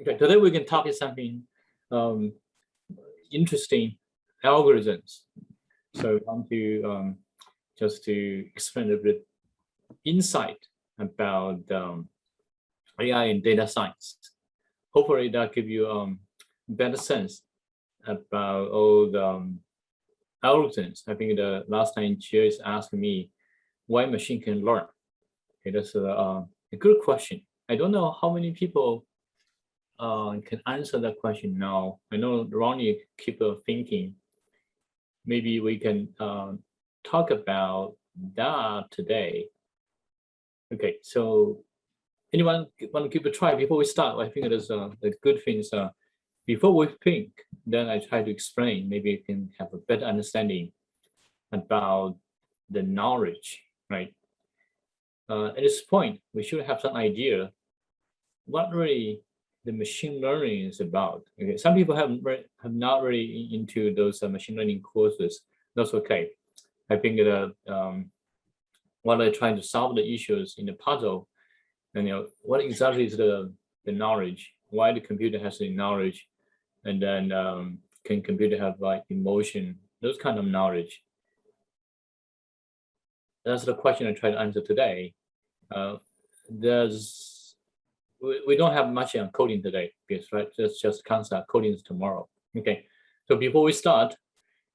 Okay, today we can talk about something interesting, algorithms. So I want to just to explain a bit insight about AI and data science. Hopefully that give you better sense about all the algorithms. I think the last time Chia is asking me why machine can learn. Okay, that's a good question. I don't know how many people can answer that question now. I know Ronnie keep thinking. Maybe we can talk about that today. Okay, so anyone want to give a try before we start? I think there's a good thing. Before we think, then I try to explain. Maybe you can have a better understanding about the knowledge, right? At this point, we should have some idea what really the machine learning is about. Okay, some people have not really into those machine learning courses. That's okay. I think that while they're trying to solve the issues in the puzzle, and what exactly is the knowledge? Why the computer has the knowledge, and then can computer have like emotion? Those kind of knowledge. That's the question I try to answer today. We don't have much on coding today, because right, that's just concept. Coding is tomorrow. Okay, so before we start,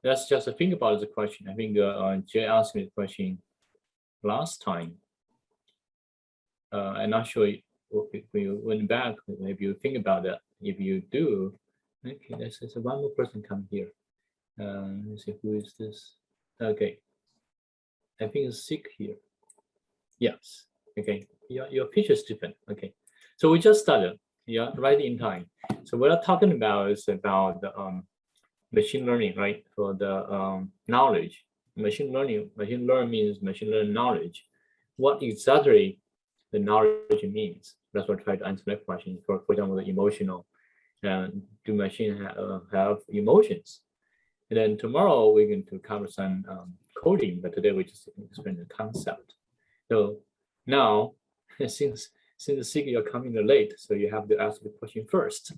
let's just think about the question. I think Jay asked me the question last time. I'm not sure if we went back. Maybe you think about that. If you do, okay, there's one more person come here. Let's see, who is this? Okay, I think it's Sick here. Yes. Okay, your picture is different. Okay. So we just started, yeah, right in time. So what I'm talking about is about the machine learning, right? For the knowledge, machine learning means machine learning knowledge. What exactly the knowledge means? That's what I try to answer that question. For example, the emotional, do machine have emotions? And then tomorrow we're going to cover some coding, but today we just explain the concept. So now, since you're coming late, so you have to ask the question first.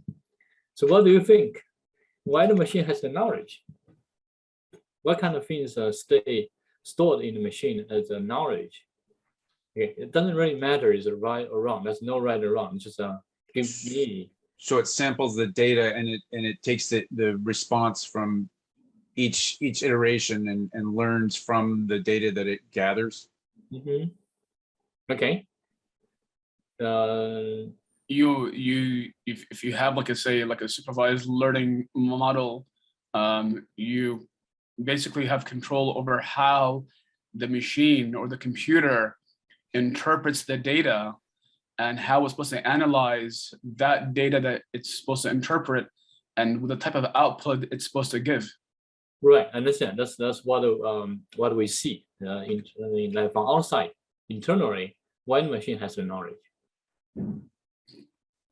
So what do you think? Why the machine has the knowledge? What kind of things stay stored in the machine as a knowledge? Okay, it doesn't really matter is it right or wrong. There's no right or wrong. Just give me. So it samples the data and it takes the response from each iteration and learns from the data that it gathers. Mm-hmm. Okay. If you have like a supervised learning model, you basically have control over how the machine or the computer interprets the data and how it's supposed to analyze that data that it's supposed to interpret and the type of output it's supposed to give. Right, I understand. That's what we see in like from outside. Internally, why the machine has the knowledge?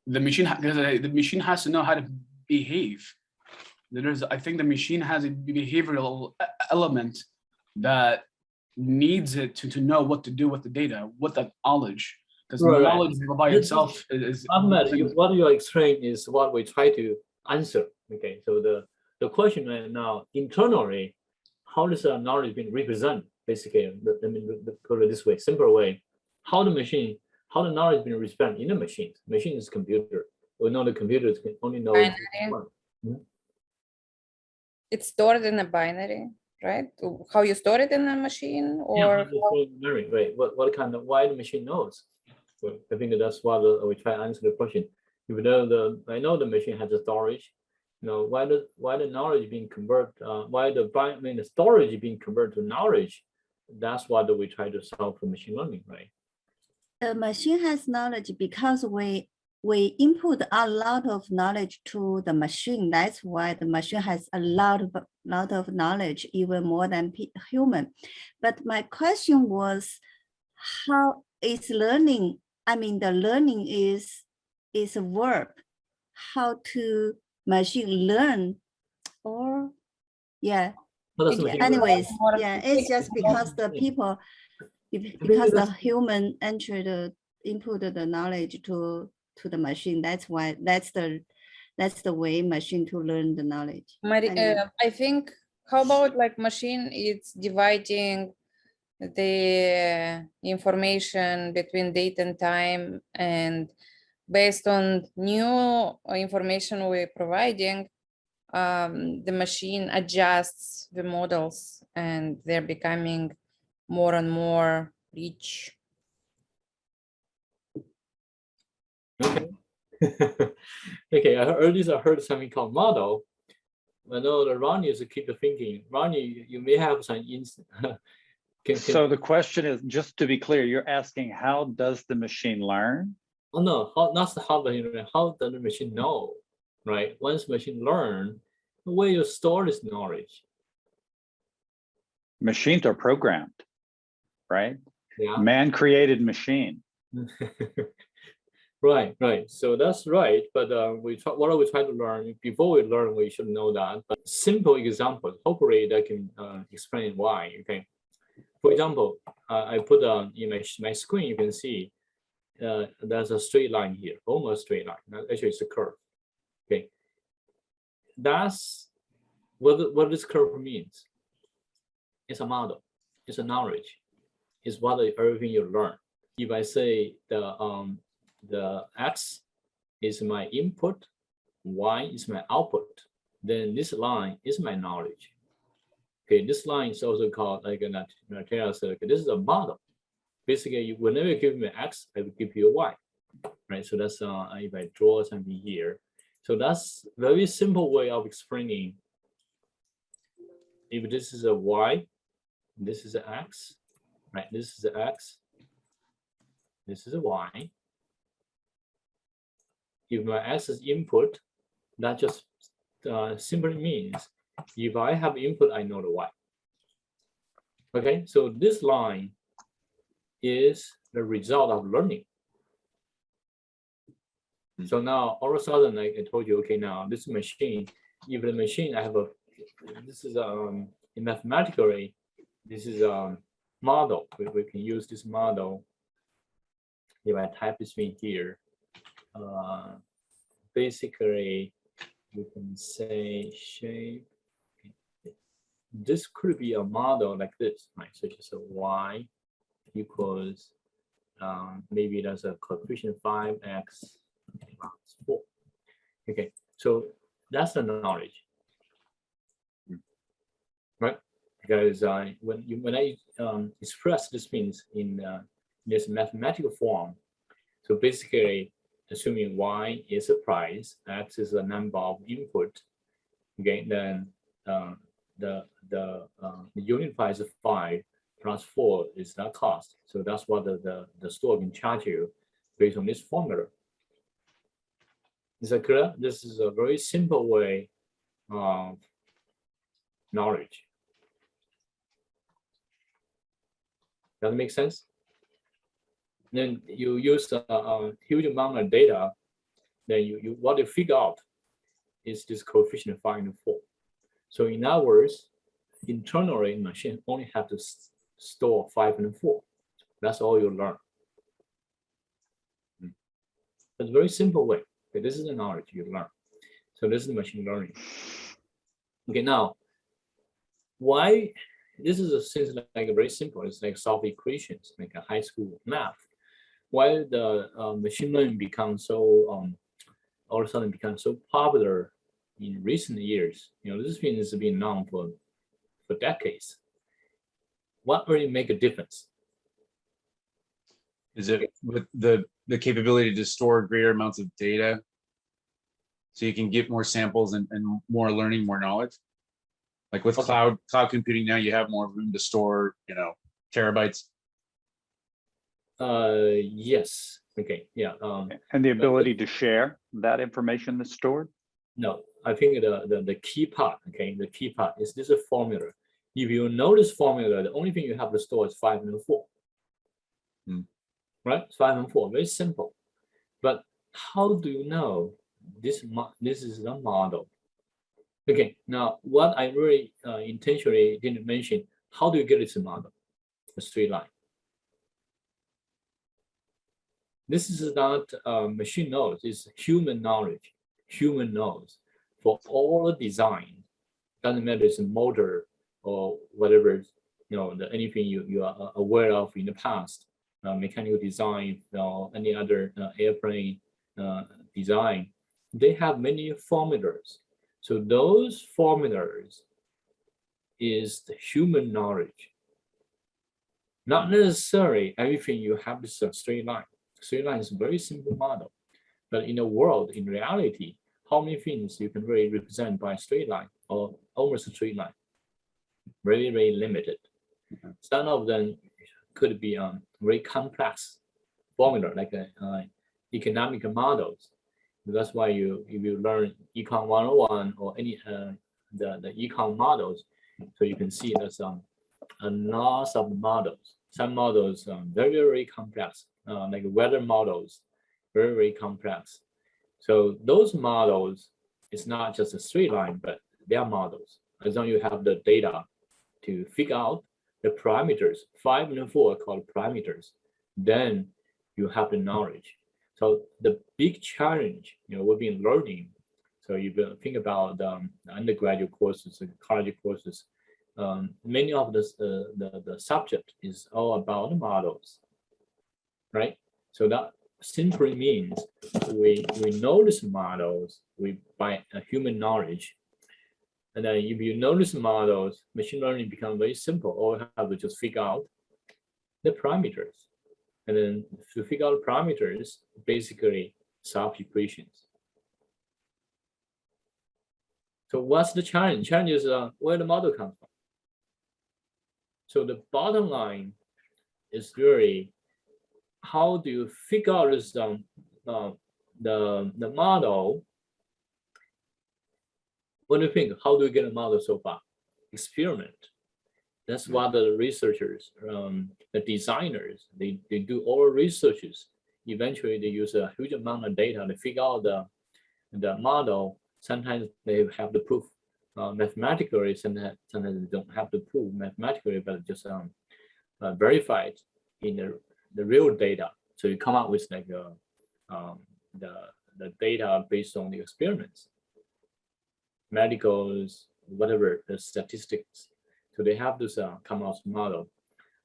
The machine has to know how to behave. I think the machine has a behavioral element that needs it to know what to do with the data, what that knowledge. Because knowledge by itself is. Ahmed, what you explain is what we try to answer. Okay, so the question right now, internally, how does the knowledge being represented? Basically, let me put it this way, simple way. How the knowledge being represented in the machine? Machine is computer. We know the computers can only know one. It's stored in a binary, right? How you store it in a machine, or right? Why the machine knows? So I think that's what we try to answer the question. Even though I know the machine has a storage. Why the knowledge being converted? Why the storage being converted to knowledge? That's what we try to solve for machine learning, right? The machine has knowledge because we input a lot of knowledge to the machine. That's why the machine has a lot of knowledge, even more than human. But my question was, how is learning? I mean, the learning is a verb. How to machine learn, or yeah. Anyways, yeah, it's just because the human input the knowledge to to the machine. That's why that's the way machine to learn the knowledge. I think, how about like machine, it's dividing the information between date and time, and based on new information we're providing, the machine adjusts the models and they're becoming more and more rich. Okay. Okay, earlier I heard something called model. I know the Ronnie is keep thinking. Ronnie, you may have some So the question is, just to be clear, you're asking how does the machine learn? Oh no, not how does the machine know, right? Once machine learn, where you store this knowledge. Machines are programmed, right? Yeah. Man created machine. Right. So that's right. But what are we trying to learn? Before we learn, we should know that. But simple example, hopefully that can explain why. Okay. For example, I put in my screen. You can see there's a straight line here, almost straight line. Actually, it's a curve. Okay. That's what this curve means. It's a model. It's a knowledge. It's what everything you learn. If I say the X is my input, Y is my output, then this line is my knowledge. Okay, this line is also called, like Natalia said, okay, this is a model. Basically, whenever you give me X, I will give you a Y, right? So that's if I draw something here. So that's very simple way of explaining. If this is a Y, this is an X, right? This is an X, this is a Y. If my X is input, that just simply means if I have input, I know the Y. Okay, so this line is the result of learning. So now all of a sudden, I told you, okay, now this machine, if the machine I have this is mathematically, this is a model. We can use this model. If I type this in here, basically you can say shape. This could be a model like this, right? So just a Y equals maybe there's a coefficient 5x plus 4. Okay, so that's the knowledge, right? Because when I express this means in this mathematical form, so basically assuming Y is a price, X is a number of input, okay, then the unit price of 5 plus 4 is that cost. So that's what the store can charge you based on this formula. Is that clear? This is a very simple way of knowledge. Does that make sense? Then you use a huge amount of data. Then what you figure out is this coefficient of 5 and 4. So in other words, internally, machine only have to store 5 and 4. That's all you learn. It's a very simple way. Okay, this is the knowledge you learn. So this is machine learning. Okay, now why this is seems like very simple. It's like solve equations, like a high school math. Why the machine learning becomes so all of a sudden becomes so popular in recent years? You know, this thing has been known for decades. What really make a difference? Is it with the capability to store greater amounts of data so you can get more samples and more learning, more knowledge? Like with cloud computing now, you have more room to store, you know, terabytes. Yes. Okay. Yeah. And the ability to share that information that's stored? No, I think the key part, okay, the key part is this a formula. If you know this formula, the only thing you have to store is 5 and 4. Right? 5 and 4, very simple. But how do you know this is the model? Okay, now what I really intentionally didn't mention, how do you get this model? A straight line. This is not machine knows, it's human knowledge. Human knows for all design. Doesn't matter it's a motor or whatever, anything you are aware of in the past, mechanical design, any other airplane design, they have many formulas. So those formulas is the human knowledge. Not necessarily everything you have is a straight line. Straight line is a very simple model. But in the world, in reality, how many things you can really represent by a straight line or almost a straight line? Very, very limited. Some of them could be very complex formula, like economic models. That's why if you learn Econ 101 or any the econ models, so you can see there's a lot of models. Some models very, very complex, like weather models, very, very complex. So those models, it's not just a straight line, but they are models. As long as you have the data to figure out the parameters, 5 and 4 are called parameters, then you have the knowledge. So the big challenge, we've been learning. So you think about the undergraduate courses and college courses. Many of the subject is all about models, right? So that simply means we know these models by human knowledge. And then if you know these models, machine learning becomes very simple. All you have to just figure out the parameters. And then to figure out parameters, basically solve equations. So what's the challenge? Challenge is where the model comes from. So the bottom line is really, how do you figure out this the model? What do you think? How do you get a model so far? Experiment. That's what the researchers, the designers, they do all researches. Eventually, they use a huge amount of data to figure out the model. Sometimes they have the proof mathematically. Sometimes they don't have the proof mathematically, but just verified in the real data. So you come up with like the data based on the experiments, medicals, whatever the statistics. So they have this come out model.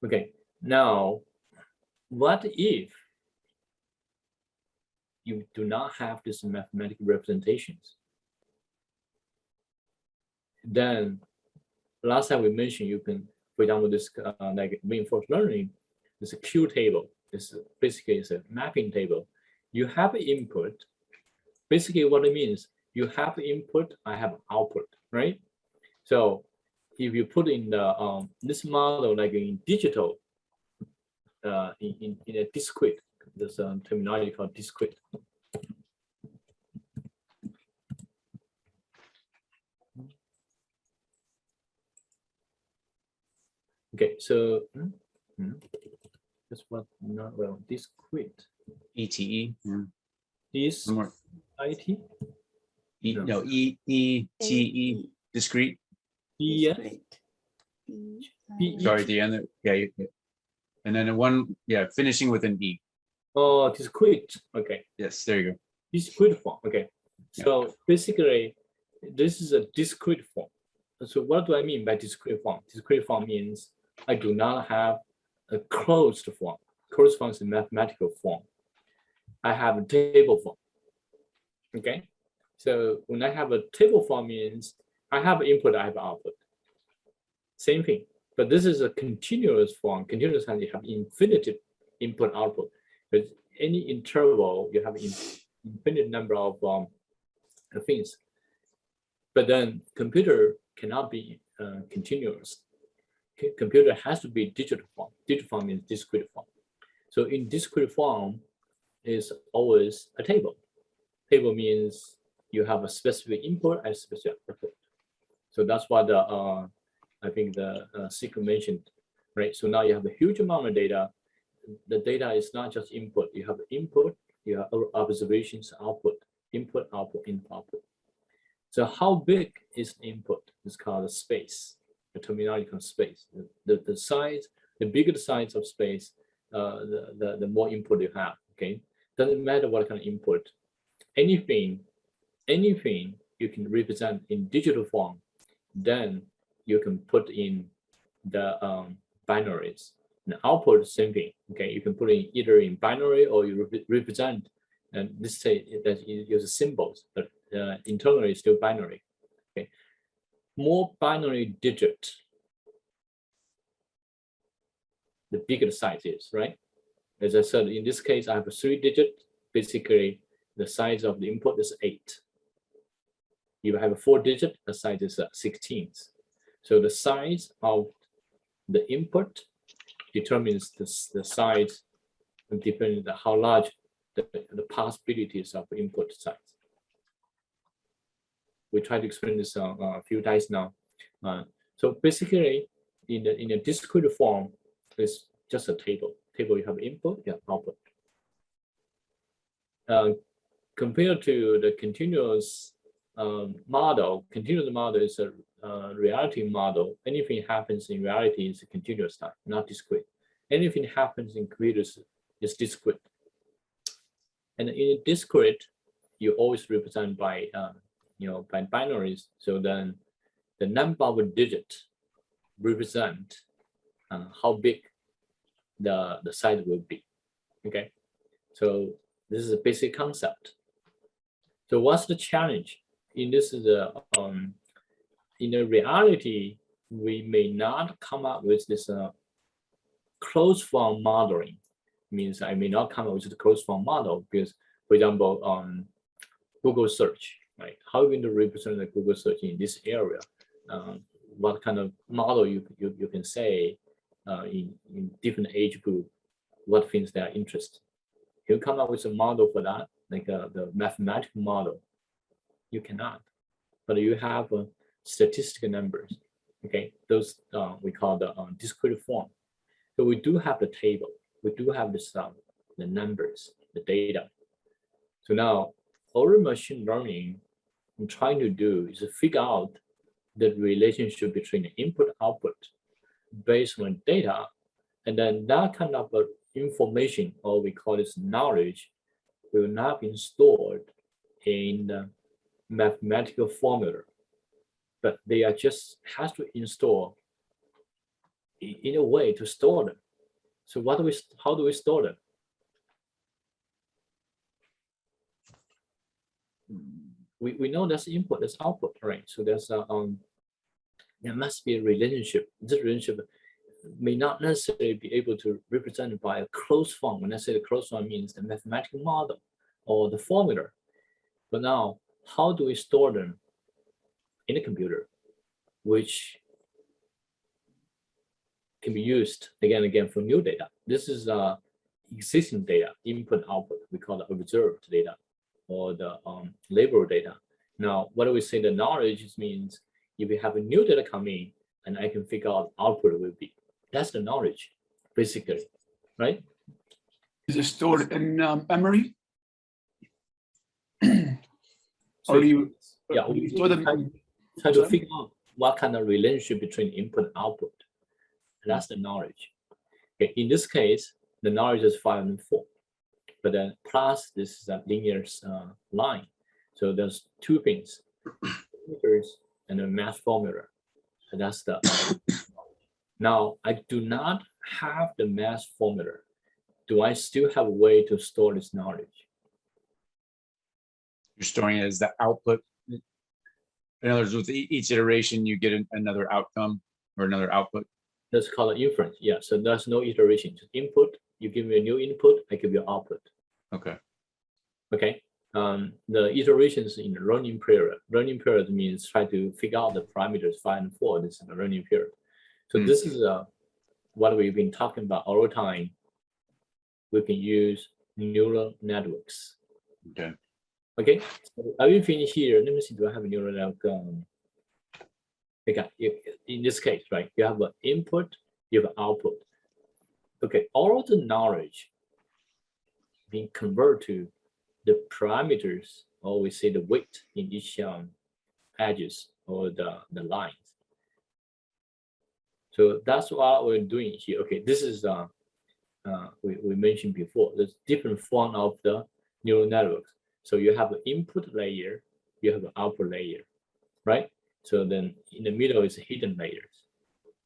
Okay, now what if you do not have these mathematical representations? Then last time we mentioned, you can, for example, this like reinforcement learning, it's a Q table. It's basically it's a mapping table. You have input. Basically, what it means, you have input, I have output, right? So if you put in the this model like in digital, in a discrete, there's a terminology called discrete. Okay, so that's what not well discrete. ETE. Is IT? No, ETE. Discrete. Yeah. Sorry, at the end. Yeah. And then one, finishing with an E. Oh, discrete. Okay. Yes, there you go. Discrete form. Okay. So basically, this is a discrete form. So what do I mean by discrete form? Discrete form means I do not have a closed form. Closed form is a mathematical form. I have a table form. Okay. So when I have a table form means I have input, I have output. Same thing. But this is a continuous form. Continuous form, you have infinite input output. But any interval, you have infinite number of things. But then computer cannot be continuous. Computer has to be digital form. Digital form means discrete form. So in discrete form is always a table. Table means you have a specific input and specific output. So that's what I think the Siku mentioned, right? So now you have a huge amount of data. The data is not just input. You have input, you have observations, output, input, output, input, output. So how big is the input? It's called a space. The terminology called space. The size, the bigger the size of space, the more input you have. Okay. doesn't matter what kind of input, anything you can represent in digital form, then you can put in the binaries. And output, same thing. Okay, you can put in either in binary or you represent, and this say that it uses symbols, but internally it's still binary. Okay, more binary digit, the bigger the size is, right? As I said, in this case, I have a 3-digit. Basically, the size of the input is 8. If you have a 4-digit, the size is 16. So the size of the input determines the size, and depending on how large the possibilities of the input size. We try to explain this a few times now. So basically, in a discrete form, it's just a table. Table, you have input, you have output. Compared to the continuous model, continuous model is a reality model. Anything happens in reality is a continuous time, not discrete. Anything happens in computers is discrete. And in discrete, you always represent by by binaries. So then the number of digits represent how big the size will be. Okay, so this is a basic concept. So what's the challenge? In this is in a reality, we may not come up with this closed form modeling. Means I may not come up with the closed form model because, for example, Google search, right? How are you going to represent the Google search in this area? What kind of model you can say in different age group, what things they are interested. Can you come up with a model for that, like the mathematical model? You cannot, but you have statistical numbers. Okay, those we call the discrete form. So we do have the table. We do have this the numbers, the data. So now our machine learning I'm trying to do is to figure out the relationship between the input output based on data, and then that kind of information, or we call this knowledge, will not be stored in the mathematical formula, but they are just has to install in a way to store them. So how do we store them? We know that's input, that's output, right? So there's there must be a relationship. This relationship may not necessarily be able to represent by a closed form. When I say the closed form, means the mathematical model or the formula. But now, how do we store them in a computer, which can be used again and again for new data? This is existing data, input output. We call it observed data or the label data. Now, what do we say? The knowledge means if we have a new data coming, and I can figure out output will be. That's the knowledge, basically, right? Is it stored in memory? Or do you? Yeah, we try to figure out what kind of relationship between input and output. And that's the knowledge. Okay, in this case, the knowledge is 5 and 4, but then plus this is a linear line. So there's two things, and a math formula. And that's the now I do not have the math formula. Do I still have a way to store this knowledge? You're storing it as the output. In other words, with each iteration, you get another outcome or another output. That's called inference. Yeah, so there's no iteration. Just input, you give me a new input, I give you output. Okay. Okay. The iterations in the learning period. Learning period means try to figure out the parameters 5 and 4. This is the learning period. So this is what we've been talking about all the time. We can use neural networks. Okay. Okay. So I will finish here. Let me see. Do I have a neural network? Okay. In this case, right? You have an input. You have an output. Okay. All of the knowledge being converted to the parameters, or we say the weight in each edges or the lines. So that's what we're doing here. Okay, this is we mentioned before. There's different form of the neural networks. So you have an input layer, you have an output layer, right? So then in the middle is hidden layers.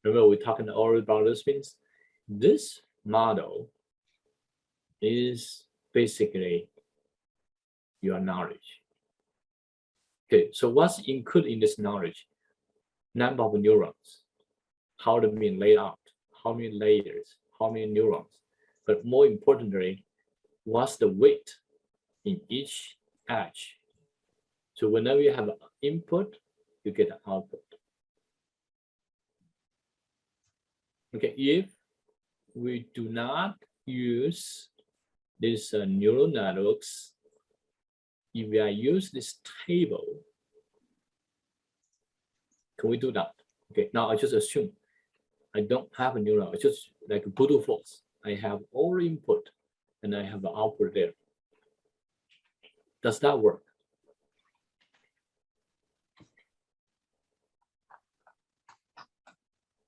Remember we're talking already about those things. This model is basically your knowledge. Okay, so what's included in this knowledge? Number of neurons, how they're being laid out, how many layers, how many neurons, but more importantly, what's the weight in each edge? So whenever you have an input, you get an output. Okay, if we do not use these neural networks, if we use this table, can we do that? Okay, now I just assume I don't have a neural, it's just like a brute force. I have all input and I have an output there. Does that work?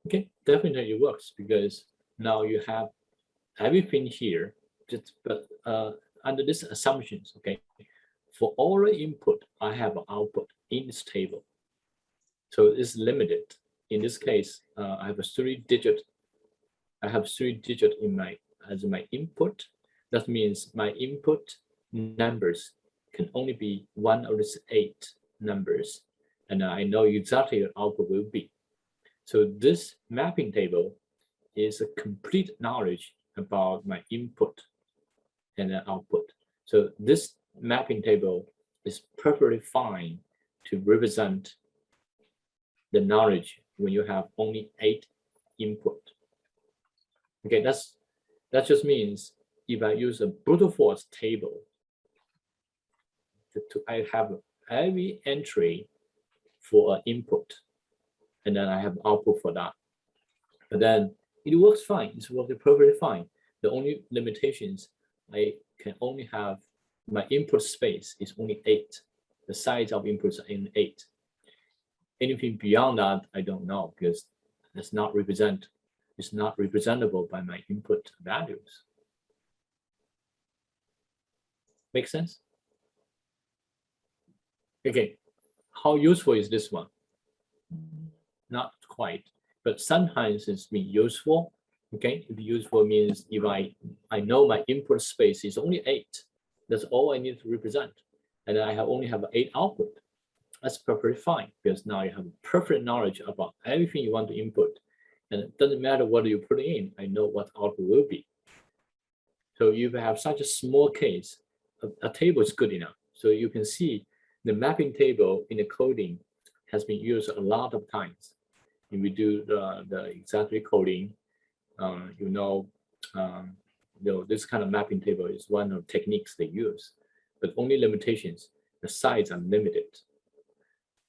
Okay, definitely it works because now you have everything here, just but under these assumptions, okay, for all the input, I have an output in this table. So it's limited. In this case, I have a 3-digit. I have 3-digit in my as my input. That means my input numbers can only be one of these 8 numbers, and I know exactly what output will be. So this mapping table is a complete knowledge about my input and output. So this mapping table is perfectly fine to represent the knowledge when you have only 8 input. Okay, that just means if I use a brute force table, I have every entry for an input, and then I have output for that. But then it works fine. It's working perfectly fine. The only limitations, I can only have my input space is only 8. The size of inputs are in 8. Anything beyond that, I don't know because it's not representable by my input values. Make sense? Okay, how useful is this one? Not quite, but sometimes it's been useful. Okay, if useful means if I know my input space is only 8, that's all I need to represent, and I only have 8 output. That's perfectly fine because now you have perfect knowledge about everything you want to input, and it doesn't matter what you put in. I know what output will be. So if you have such a small case, a table is good enough. So you can see the mapping table in the coding has been used a lot of times. If we do the exactly coding, this kind of mapping table is one of the techniques they use, but only limitations, the size are limited.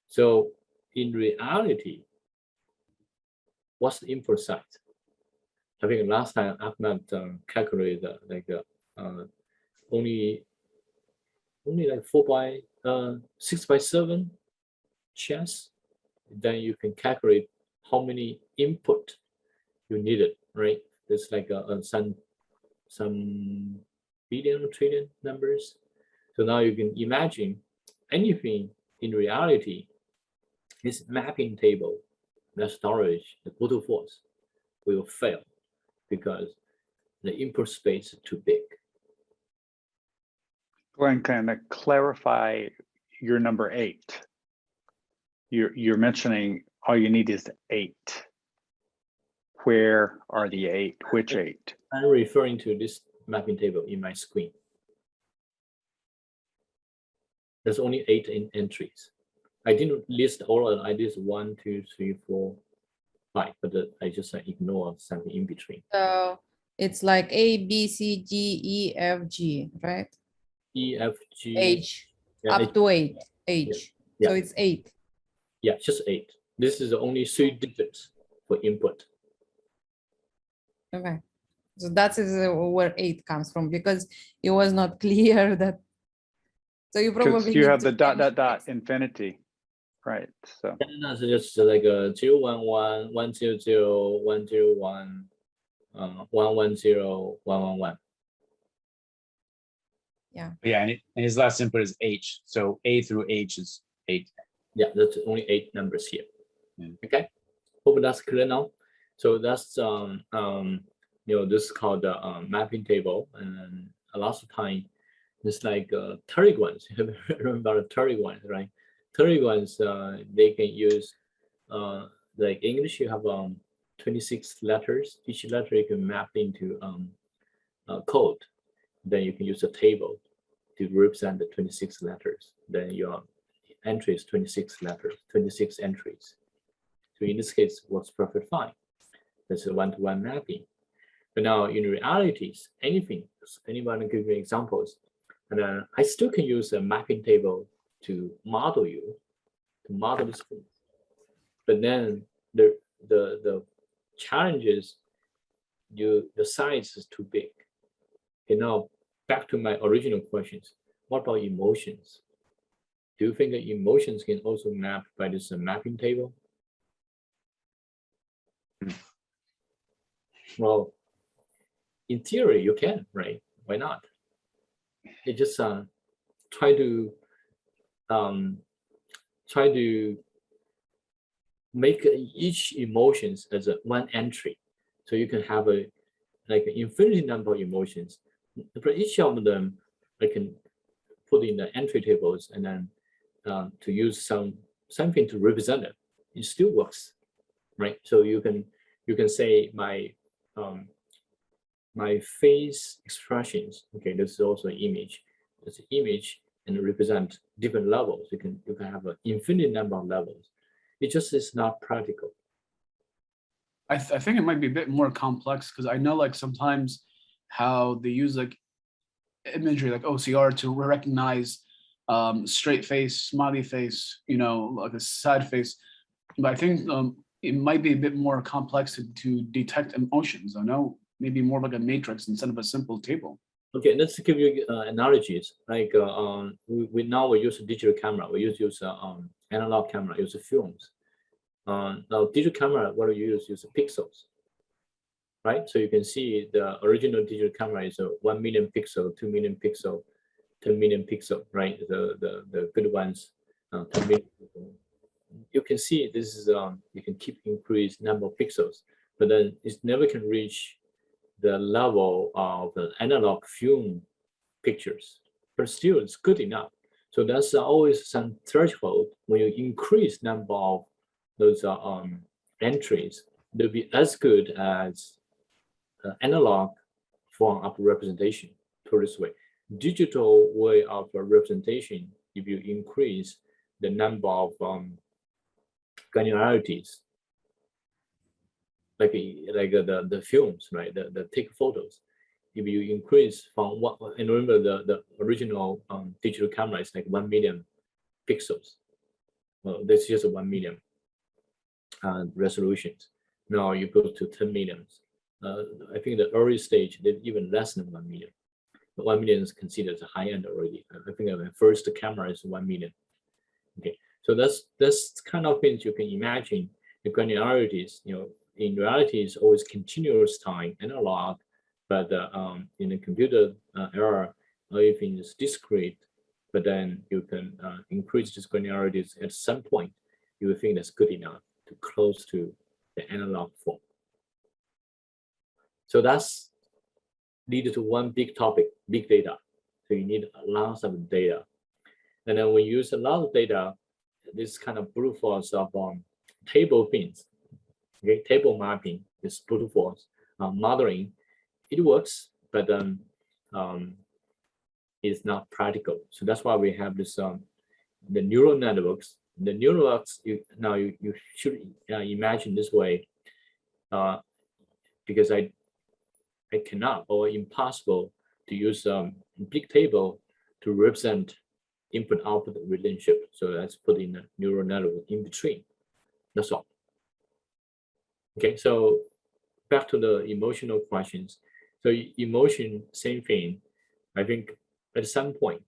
So in reality, what's the input size? I think last time Ahmed calculated only like 6 by 7 chess. Then you can calculate how many input you needed, right? There's like some billion or trillion numbers. So now you can imagine anything in reality, this mapping table, the storage, the brute force will fail because the input space is too big. Glenn, can I clarify your number 8? You're mentioning all you need is 8. Where are the 8? Which 8? I'm referring to this mapping table in my screen. There's only 8 entries. I didn't list all of them. I did 1, 2, 3, 4, 5, but I just ignore something in between. So it's like A, B, C, D, E, F, G, right? E, F, G. H, Yeah, up to 8, H. Yeah. So it's 8. Yeah, just 8. This is only 3 digits for input. Okay. So that's where 8 comes from because it was not clear that. So you Because probably you need have to the ... infinity, right? So And that's just like a 011, 100, 101, 110, 111. Yeah, and his last input is H. So A through H is 8. Yeah, that's only 8 numbers here. Mm. Okay, hope that's clear now. So that's this is called the mapping table, and a lot of time it's like Terigons. You remember the Terigons, right? Terigons, they can use like English. You have 26 letters. Each letter you can map into code. Then you can use a table to represent the 26 letters. Then your entry is 26 letters, 26 entries. So in this case, works perfect fine. That's a one-to-one mapping. But now in realities, anything, anyone give me examples, and then I still can use a mapping table to model you, to model the screen. But then the challenge is the size is too big. Okay, now back to my original questions. What about emotions? Do you think that emotions can also map by this mapping table? Well, in theory, you can, right? Why not? You just try to make each emotions as one entry, so you can have a like an infinity number of emotions. For each of them, I can put in the entry tables and then to use something to represent it. It still works, right? So you can say my face expressions. Okay, this is also an image. It's an image and represent different levels. You can have an infinite number of levels. It just is not practical. I think it might be a bit more complex because I know like sometimes how they use like imagery like OCR to recognize straight face, smiley face, like a sad face. But I think it might be a bit more complex to detect emotions. I know maybe more like a matrix instead of a simple table. Okay, let's give you analogies. Like we now use a digital camera. We use analog camera. Use films. Now digital camera, what do you use? Use pixels, right? So you can see the original digital camera is a 1 million pixel, 2 million pixel, 10 million pixel, right? The good ones, 10 million. You can see this is you can keep increase number of pixels, but then it never can reach the level of the analog film pictures, but still it's good enough. So that's always some threshold. When you increase number of those entries, they'll be as good as analog form of representation. Put this way, digital way of representation, if you increase the number of granularities, like the films, right? The take photos. If you increase from what, and remember the original digital camera is like 1 million pixels. Well, this is just a 1 million resolutions. Now you go to 10 millions. I think the early stage, they're even less than 1 million. But 1 million is considered a high end already. I think the first camera is 1 million. Okay, so that's kind of things you can imagine. The granularities, in reality, it's always continuous time, analog, but in the computer era, everything is discrete. But then you can increase this granularities at some point. You will think that's good enough to close to the analog form. So that's lead to one big topic, big data. So you need lots of data. And then when you use a lot of data, this kind of brute force of table things, okay, table mapping, this brute force modeling, it works, but it's not practical. So that's why we have this the neural networks. The neural networks, you should imagine this way, because I cannot or impossible to use big table to represent input-output relationship. So let's put in a neural network in between. That's all. Okay, so back to the emotional questions. So emotion, same thing. I think at some point,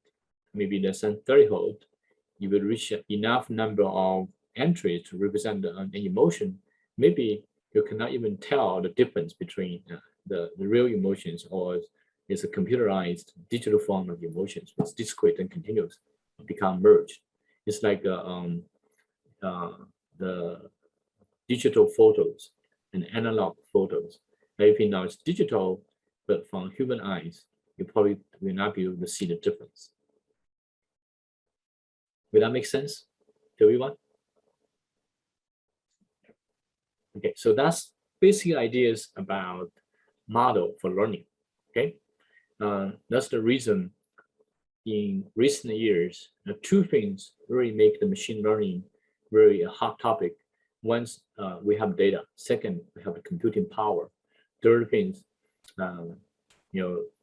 maybe there's some threshold, you will reach enough number of entries to represent an emotion. Maybe you cannot even tell the difference between the real emotions, or is a computerized digital form of emotions, it's discrete and continuous, become merged. It's like the digital photos and analog photos. Everything now is digital, but from human eyes, you probably will not be able to see the difference. Will that make sense to everyone? Okay, so that's basic ideas about model for learning. Okay, that's the reason in recent years, two things really make the machine learning really a hot topic. Once we have data, second, we have the computing power. Third things,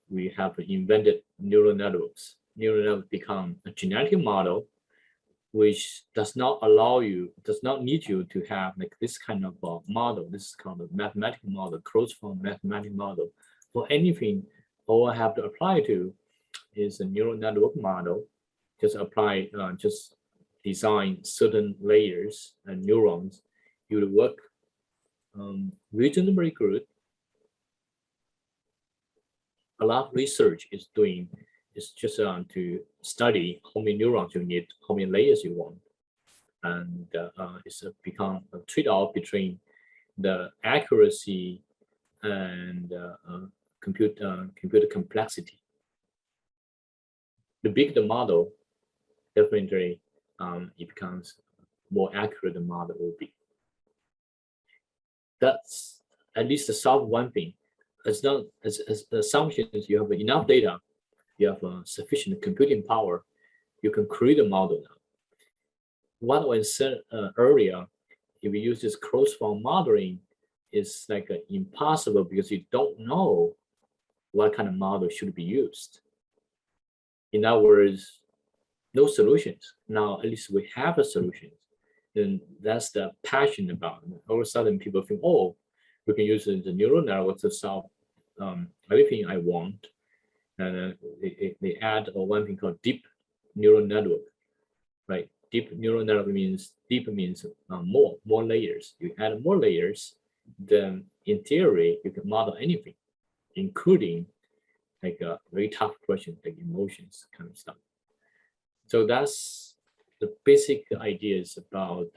we have invented neural networks. Neural networks become a genetic model, which does not need you to have like this kind of model. This is called a mathematical model, closed form mathematical model. For anything, all I have to apply to is a neural network model. Just apply, just design certain layers and neurons. It will work reasonably good. A lot of research is doing is just to study how many neurons you need, how many layers you want, and it's become a trade-off between the accuracy and computer complexity. The bigger the model, definitely it becomes more accurate the model will be. That's at least to solve one thing. As long as the assumption is you have enough data, you have sufficient computing power, you can create a model now. What was said earlier, if you use this closed form modeling, it's like impossible because you don't know what kind of model should be used. In other words, no solutions. Now, at least we have a solution. Then that's the passion about it. All of a sudden, people think, oh, we can use the neural network to solve everything I want. And they add one thing called deep neural network, right? Deep neural network means more layers. You add more layers, then in theory, you can model anything, including like a very tough question, like emotions kind of stuff. So that's the basic ideas about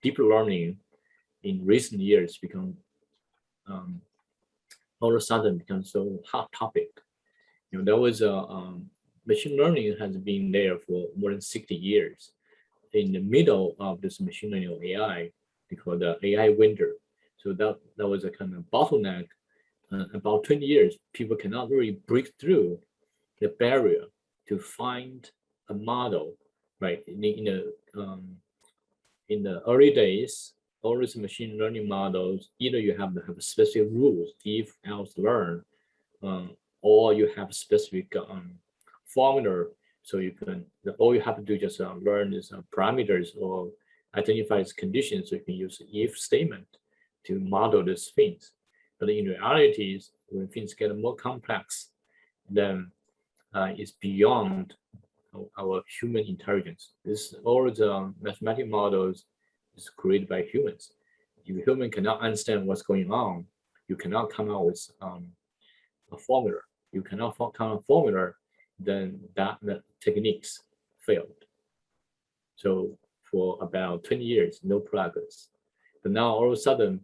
deep learning in recent years become all of a sudden become so hot topic. There was machine learning has been there for more than 60 years. In the middle of this machine learning or AI, they call the AI winter. So that was a kind of bottleneck. About 20 years, people cannot really break through the barrier to find a model, right? In the early days, all these machine learning models, either you have to have specific rules, if, else, learn, or you have specific formula. So you can, all you have to do just learn is parameters or identify its conditions. So you can use if statement to model these things. But in reality, when things get more complex, then it's beyond our human intelligence. This all the mathematical models is created by humans. If a human cannot understand what's going on, you cannot come out with a formula. You cannot come out with a formula, then the techniques failed. So for about 20 years, no progress. But now all of a sudden,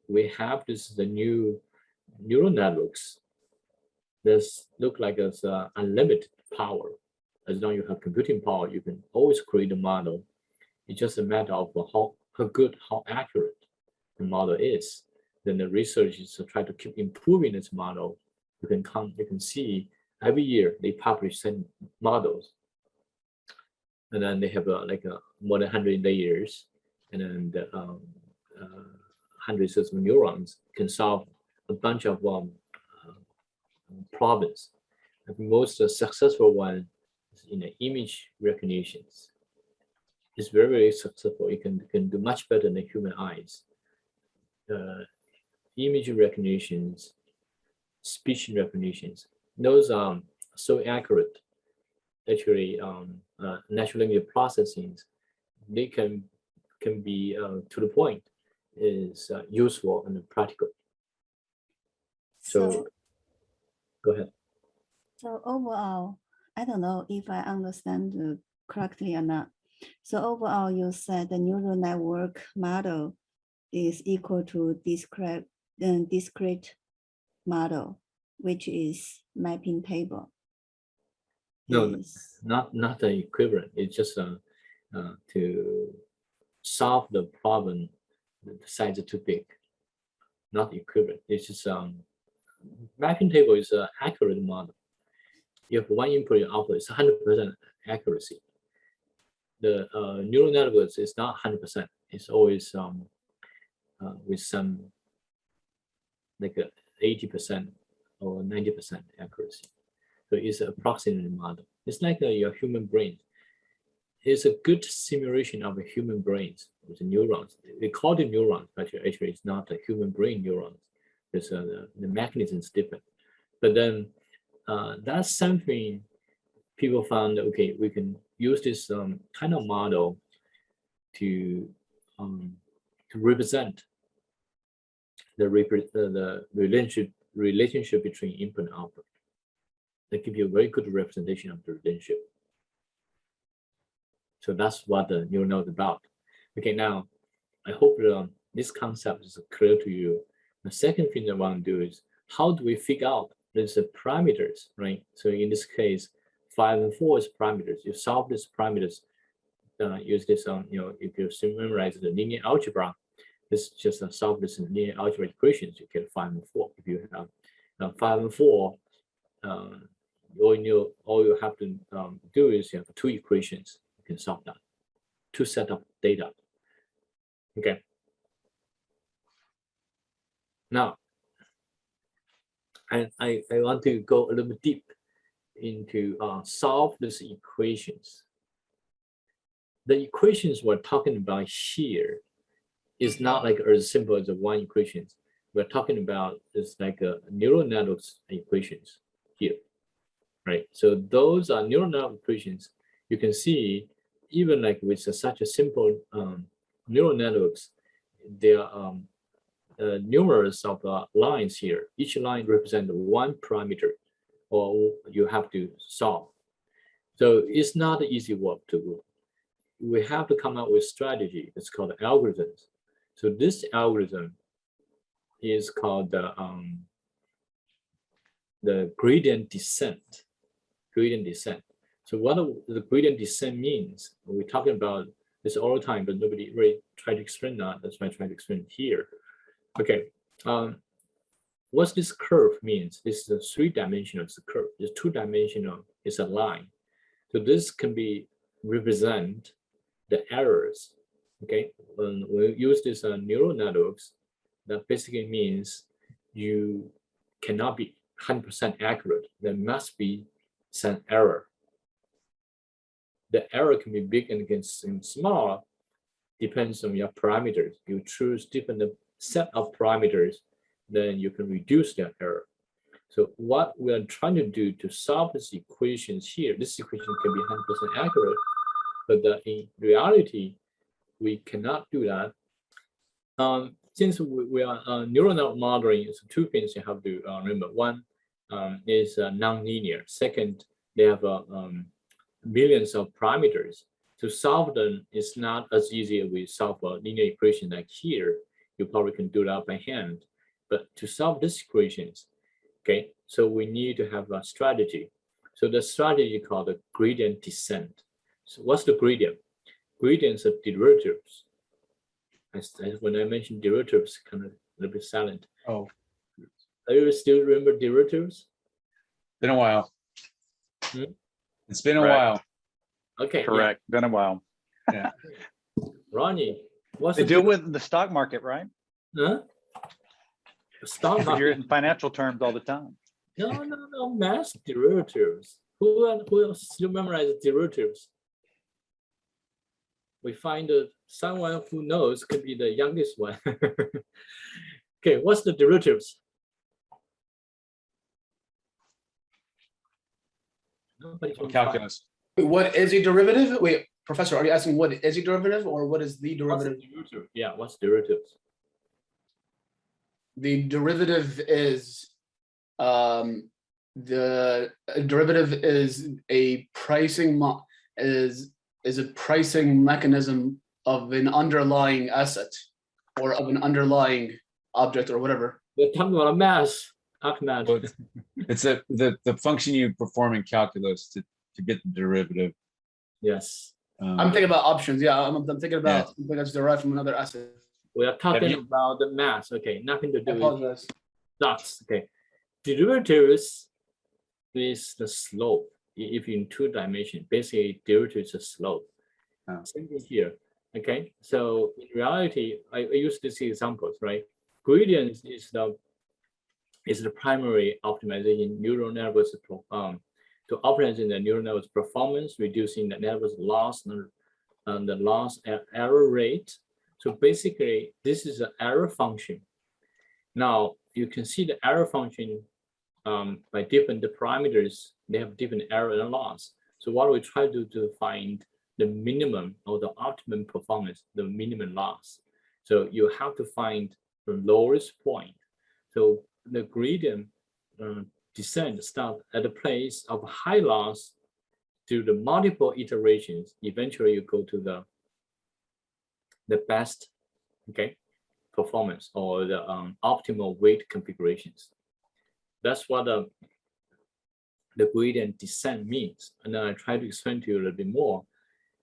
we have the new neural networks that look like it's unlimited power. As long as you have computing power, you can always create a model. It's just a matter of how good, how accurate the model is. Then the research is to try to keep improving this model. You can see every year they publish some models, and then they have more than 100 layers, and then hundreds of neurons can solve a bunch of problems. The most successful one is in the image recognitions. It's very, very successful. It can do much better than human eyes. Image recognitions, speech recognitions, those are so accurate. Actually, natural language processing, they can be to the point is useful and practical. So go ahead. So overall, I don't know if I understand correctly or not. So overall, you said the neural network model is equal to discrete model, which is mapping table. No, Is- not the equivalent. It's just to solve the problem, the size is too big. Not equivalent. It's just mapping table is an accurate model. You have one input and output, it's 100% accuracy. The neural networks is not 100%. It's always with some like 80% or 90% accuracy. So it's an approximate model. It's like your human brain. It's a good simulation of a human brains with the neurons. We call it neurons, but actually it's not a human brain neurons. It's the mechanism is different. But then that's something people found, okay, we can use this kind of model to represent the relationship between input and output. They give you a very good representation of the relationship. So that's what the neural net is about. Okay, now I hope this concept is clear to you. The second thing I want to do is how do we figure out these parameters, right? So in this case, 5 and 4 is parameters. You solve these parameters, use this if you memorize the linear algebra, this just solve this linear algebra equations, you get 5 and 4. If you have 5 and 4, all you have to do is you have 2 equations. You can solve that. 2 set of data. Okay. Now, and I want to go a little bit deep into solve these equations. The equations we're talking about here is not like as simple as one equation. We're talking about is like a neural networks equations here, right? So those are neural network equations. You can see even like with such a simple neural networks, there are numerous of lines here. Each line represents one parameter, or you have to solve. So it's not easy work to do. We have to come up with strategy. It's called algorithms. So this algorithm is called the gradient descent. Gradient descent. So what the gradient descent means, we're talking about this all the time, but nobody really tried to explain that. That's why I try to explain it here. Okay. What this curve means, this is a 3-dimensional curve. It's 2-dimensional, it's a line. So this can be represent the errors. Okay, when we use this neural networks, that basically means you cannot be 100% accurate. There must be some error. The error can be big and can seem small, depends on your parameters. You choose different set of parameters, then you can reduce that error. So what we are trying to do to solve these equations here, this equation can be 100% accurate, but in reality, we cannot do that. Since we are neural net modeling, it's 2 things you have to remember. One is non-linear. Second, they have millions of parameters. To solve them, it's not as easy as we solve a linear equation like here. You probably can do that by hand. But to solve these equations, okay, so we need to have a strategy. So the strategy is called the gradient descent. So what's the gradient? Gradients are derivatives. When I mentioned derivatives, kind of a little bit silent. Oh, Do you still remember derivatives? been a while. Hmm? It's been a Correct. while. Okay. Correct. Been a while. Yeah. Yeah. Ronnie, what's They the deal with the stock market, right? huh? Stock You're market. in financial terms all the time. No, mass derivatives. Who else still memorize derivatives? We find someone who knows could be the youngest one. Okay, what's the derivatives? Nobody can find. Calculus. Wait, what is a derivative? Wait, Professor, are you asking what is a derivative or what is the What's derivative? the derivative? Yeah, what's derivatives? The derivative is the derivative is a pricing is a pricing mechanism of an underlying asset or of an underlying object or whatever. We're talking about math, Ahmed. Well, it's the function you perform in calculus to get the derivative. Yes, I'm thinking about options. Yeah, I'm thinking about Yeah. something that's derived from another asset. we are talking you- about the math. Okay, nothing to I do with apologize. dots. Okay, derivatives is the slope. If in 2 dimensions, basically derivative is a slope. Oh. Same thing here. Okay, so in reality, I used to see examples, right? Gradients is the primary optimization neural networks to optimize the neural network's performance, reducing the network's loss and the loss error rate. So basically, this is an error function. Now you can see the error function by different parameters. They have different error and loss. So what we try to do to find the minimum or the optimum performance, the minimum loss. So you have to find the lowest point. So the gradient descent starts at a place of high loss through the multiple iterations. Eventually, you go to the best, okay, performance or the optimal weight configurations. That's what the gradient descent means. And then I try to explain to you a little bit more.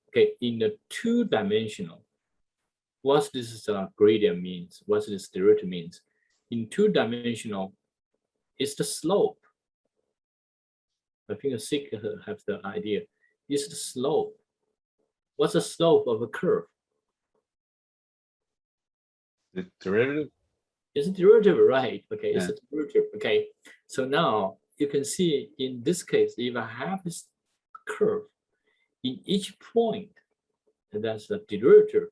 Okay, in the 2-dimensional, what this gradient means, what this derivative means. In 2-dimensional, it's the slope. I think Sig has the idea. It's the slope. What's the slope of a curve? The derivative. It's a derivative, right? Okay, it's Yeah. a derivative. Okay, so now you can see in this case, if I have this curve, in each point, and that's the derivative.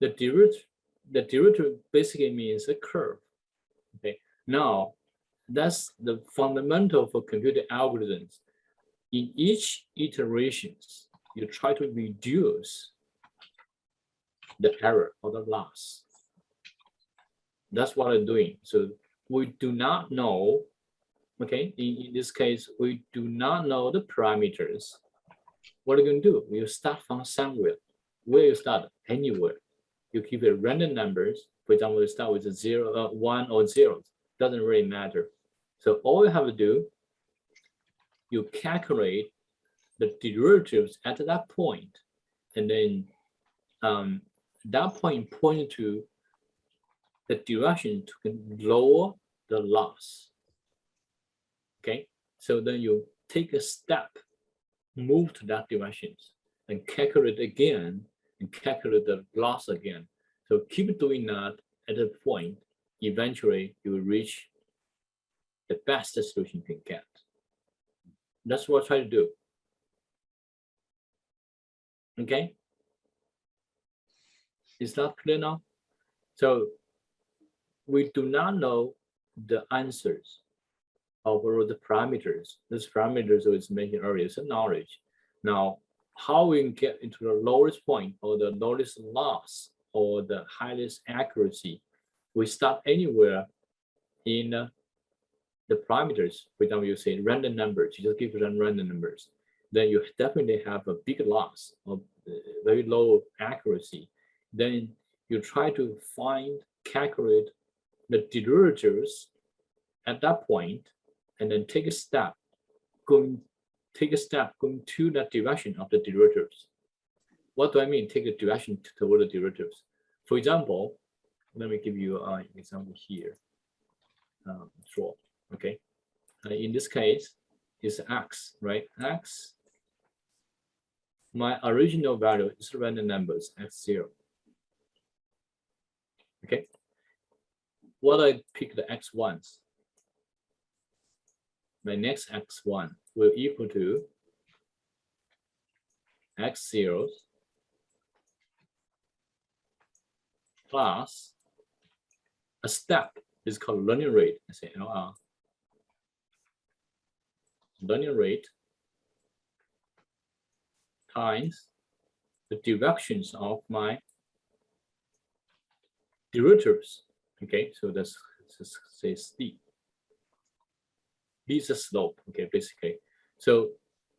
The derivative basically means a curve. Okay, now that's the fundamental for computer algorithms. In each iterations, you try to reduce the error or the loss. That's what I'm doing. So we do not know, okay, in this case, we do not know the parameters. What are you going to do? You start from somewhere. Where you start? Anywhere. You keep it random numbers. For example, you start with a 0, 1 or 0. Doesn't really matter. So all you have to do, you calculate the derivatives at that point, and then that point points to the direction to lower the loss. Okay, so then you take a step, move to that direction, and calculate again, and calculate the loss again. So keep doing that at a point. Eventually, you will reach the best solution you can get. That's what I try to do. Okay, is that clear now? So we do not know the answers of all the parameters. These parameters was mentioned earlier, so knowledge. Now, how we get into the lowest point or the lowest loss or the highest accuracy, we start anywhere in the parameters. For example, you say random numbers, you just give them random numbers. Then you definitely have a big loss of very low accuracy. Then you try to calculate the derivatives at that point, and then take a step going to that direction of the derivatives. What do I mean? Take a direction toward the derivatives. For example, let me give you an example here. Sure. Okay. In this case, is x, right? X. My original value is random numbers x0. Okay. What I pick the x1s. My next x1 will equal to x0 plus a step is called learning rate. I say LR. Learning rate times the directions of my derivatives. Okay, so that's say steep. least slope, okay, basically. So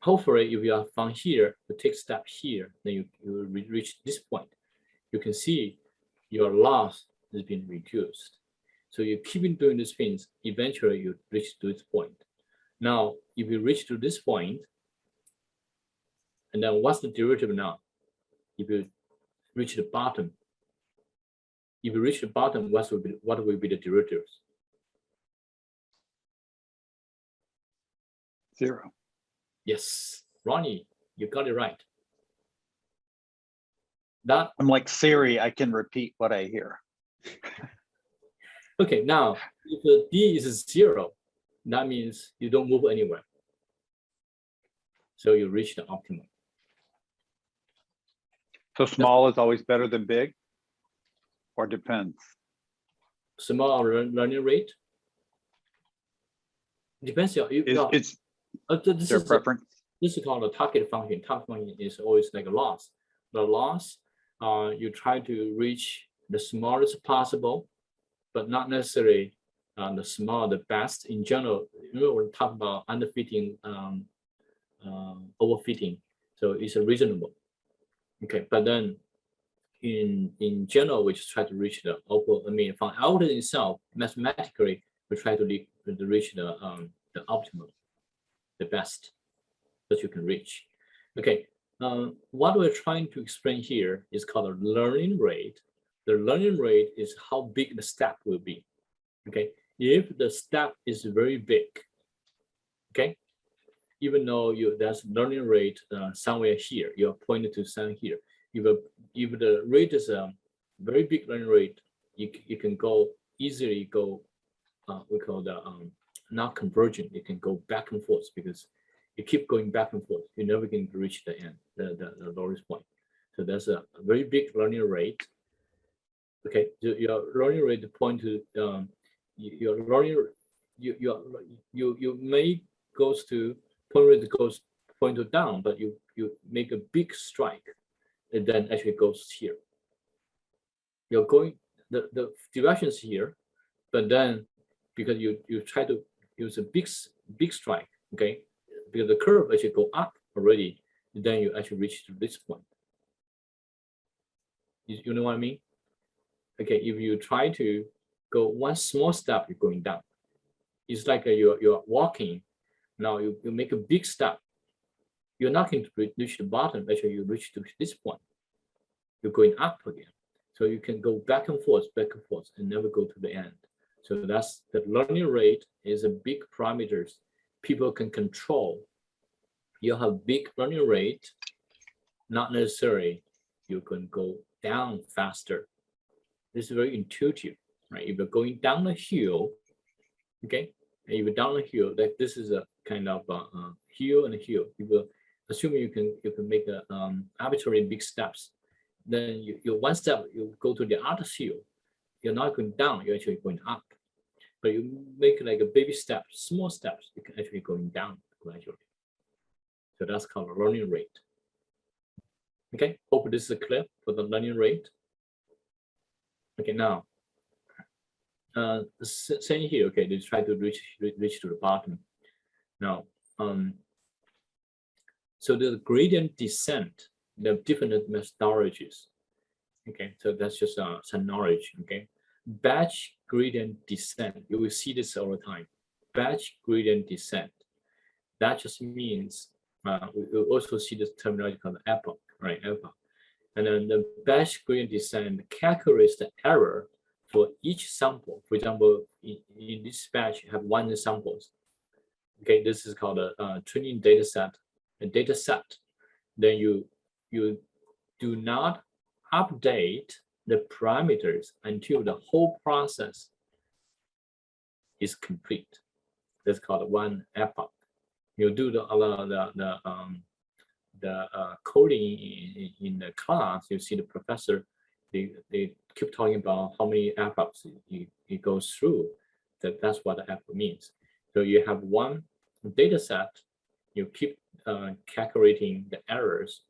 hopefully if you are from here, you take step here, then you reach this point. You can see your loss is being reduced. So you keep doing these things, eventually you reach to this point. Now, if you reach to this point, and then what's the derivative now? If you reach the bottom, what will be the derivatives? 0. Yes, Ronnie, you got it right. That I'm like Siri, I can repeat what I hear. okay. Now, if the D is 0, that means you don't move anywhere. So you reach the optimum. So small is always better than big, or depends? Small learning rate depends on you. It's This their is preference. This is called a target function. Target function is always like a loss. The loss, you try to reach the smallest possible, but not necessarily the small, the best. In general, we talk about underfitting, overfitting. So it's reasonable. Okay, but then in general, we just try to reach the upper. I mean, from algorithm itself, mathematically, we try to reach the optimum, the best that you can reach. Okay, what we're trying to explain here is called a learning rate. The learning rate is how big the step will be. Okay, if the step is very big, okay, even though there's learning rate somewhere here, you're pointed to some here. If the rate is a very big learning rate, you can easily go. We call the not convergent. You can go back and forth because you keep going back and forth. You never can reach the end, the lowest point. So there's a very big learning rate. Okay, so your learning rate point to your learning. You may goes to point rate goes point to down, but you make a big strike, and then actually goes here. You're going the direction is here, but then because you try to use a big strike, okay, because the curve actually go up already, then you actually reach to this point. You know what I mean? Okay, if you try to go one small step, you're going down. It's like you're walking. Now you make a big step. You're not going to reach the bottom. Actually, you reach to this point. You're going up again. So you can go back and forth, and never go to the end. So that's the learning rate is a big parameters people can control. You have big learning rate, not necessarily you can go down faster. This is very intuitive, right? If you're going down the hill, okay, and if you're down the hill, like this is a kind of hill and a hill. If you assuming you can make a arbitrary big steps, then you one step you go to the other hill. You're not going down, you're actually going up. But you make like a baby step, small steps, you can actually going down gradually. So that's called a learning rate. Okay, hope this is clear for the learning rate. Okay, now, same here. Okay, they try to reach to the bottom. Now, so the gradient descent, there are different methodologies. Okay, so that's just some knowledge. Okay, batch gradient descent. You will see this all the time. Batch gradient descent. That just means we also see this terminology called epoch, right? Epoch. And then the batch gradient descent calculates the error for each sample. For example, in this batch, you have 1 samples. Okay, this is called a training data set. A data set. Then you do not update the parameters until the whole process is complete. That's called 1 epoch. You do the coding in the class. You see the professor. They keep talking about how many epochs it goes through. That's what the epoch means. So you have 1 data set. You keep calculating the errors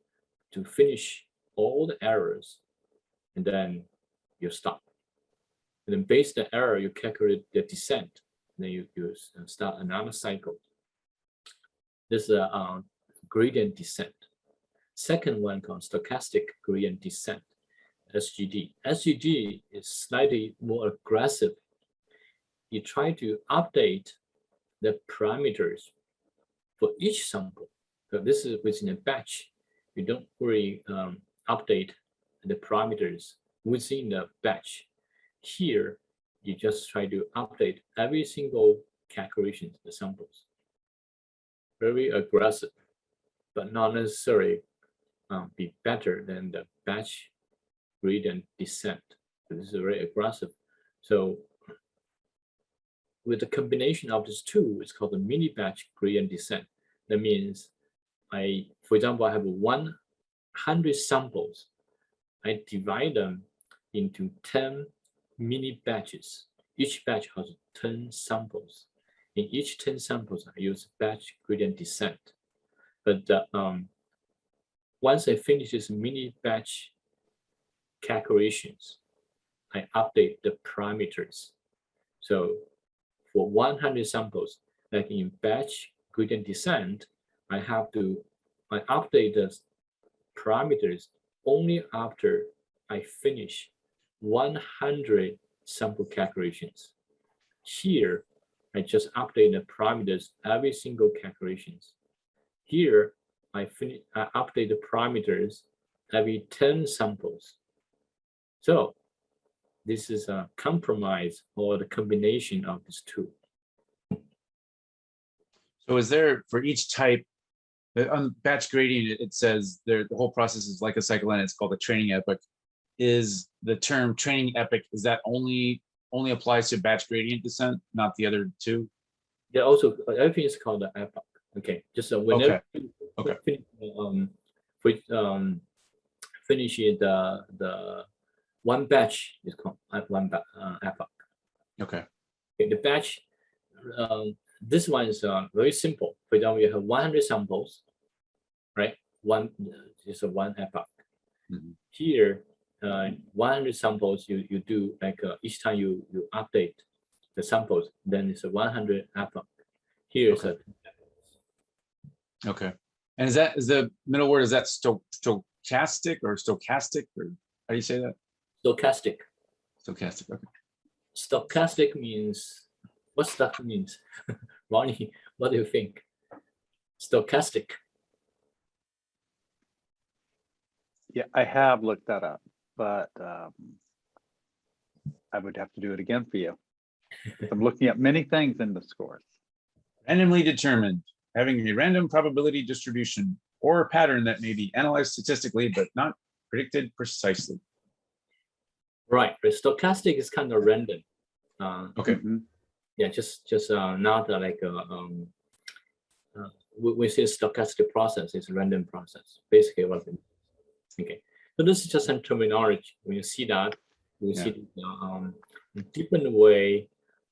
to finish all the errors, and then you stop. And then based on the error, you calculate the descent. then you start another cycle. This is a gradient descent. Second one called stochastic gradient descent, SGD. SGD is slightly more aggressive. You try to update the parameters for each sample. So this is within a batch. You don't really update the parameters within the batch. Here, you just try to update every single calculation of the samples. Very aggressive, but not necessarily be better than the batch gradient descent. This is very aggressive. So with the combination of these two, it's called the mini batch gradient descent. That means for example, I have 100 samples. I divide them into 10 mini batches. Each batch has 10 samples. In each 10 samples, I use batch gradient descent. But once I finish this mini batch calculations, I update the parameters. So for 100 samples, like in batch gradient descent, I update the parameters only after I finish 100 sample calculations. Here, I just update the parameters every single calculations. Here, I update the parameters every 10 samples. So this is a compromise or the combination of these two. So is there, for each type, on batch gradient, it says the whole process is like a cycle and it's called a training epoch. Is the term training epoch, is that only applies to batch gradient descent, not the other two? Yeah, also everything is called the epoch. Okay, just whenever finish the one batch is called one epoch. Okay. The batch, this one is very simple. For example, you have 100 samples, right? One is a one epoch. Mm-hmm. Here, 100 samples you do like each time you update the samples, then it's a 100 epoch. Here's okay. Okay. And is the middle word, is that stochastic or stochastic, or how do you say that? Stochastic. Stochastic. Okay. Stochastic means, what stuff means? Ronnie, what do you think? Stochastic. Yeah, I have looked that up, but I would have to do it again for you. I'm looking at many things in the scores. Randomly determined, having a random probability distribution or a pattern that may be analyzed statistically but not predicted precisely. Right, but stochastic is kind of random. Okay. Yeah, just not like we say stochastic process is a random process. Basically, what it means. Okay, so this is just some terminology. When you see that, you see a different way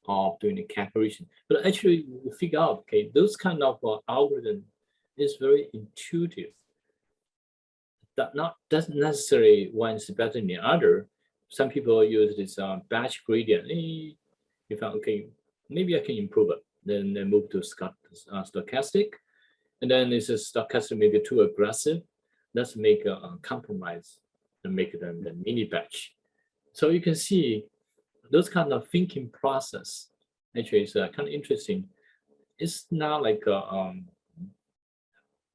of doing the calculation. But actually, we figure out, okay, those kind of algorithm is very intuitive. That doesn't necessarily one is better than the other. Some people use this batch gradient. You found, okay, maybe I can improve it. Then they move to stochastic, and then this is stochastic maybe too aggressive. Let's make a compromise and make it the mini batch. So you can see those kind of thinking process actually is kind of interesting. It's not like a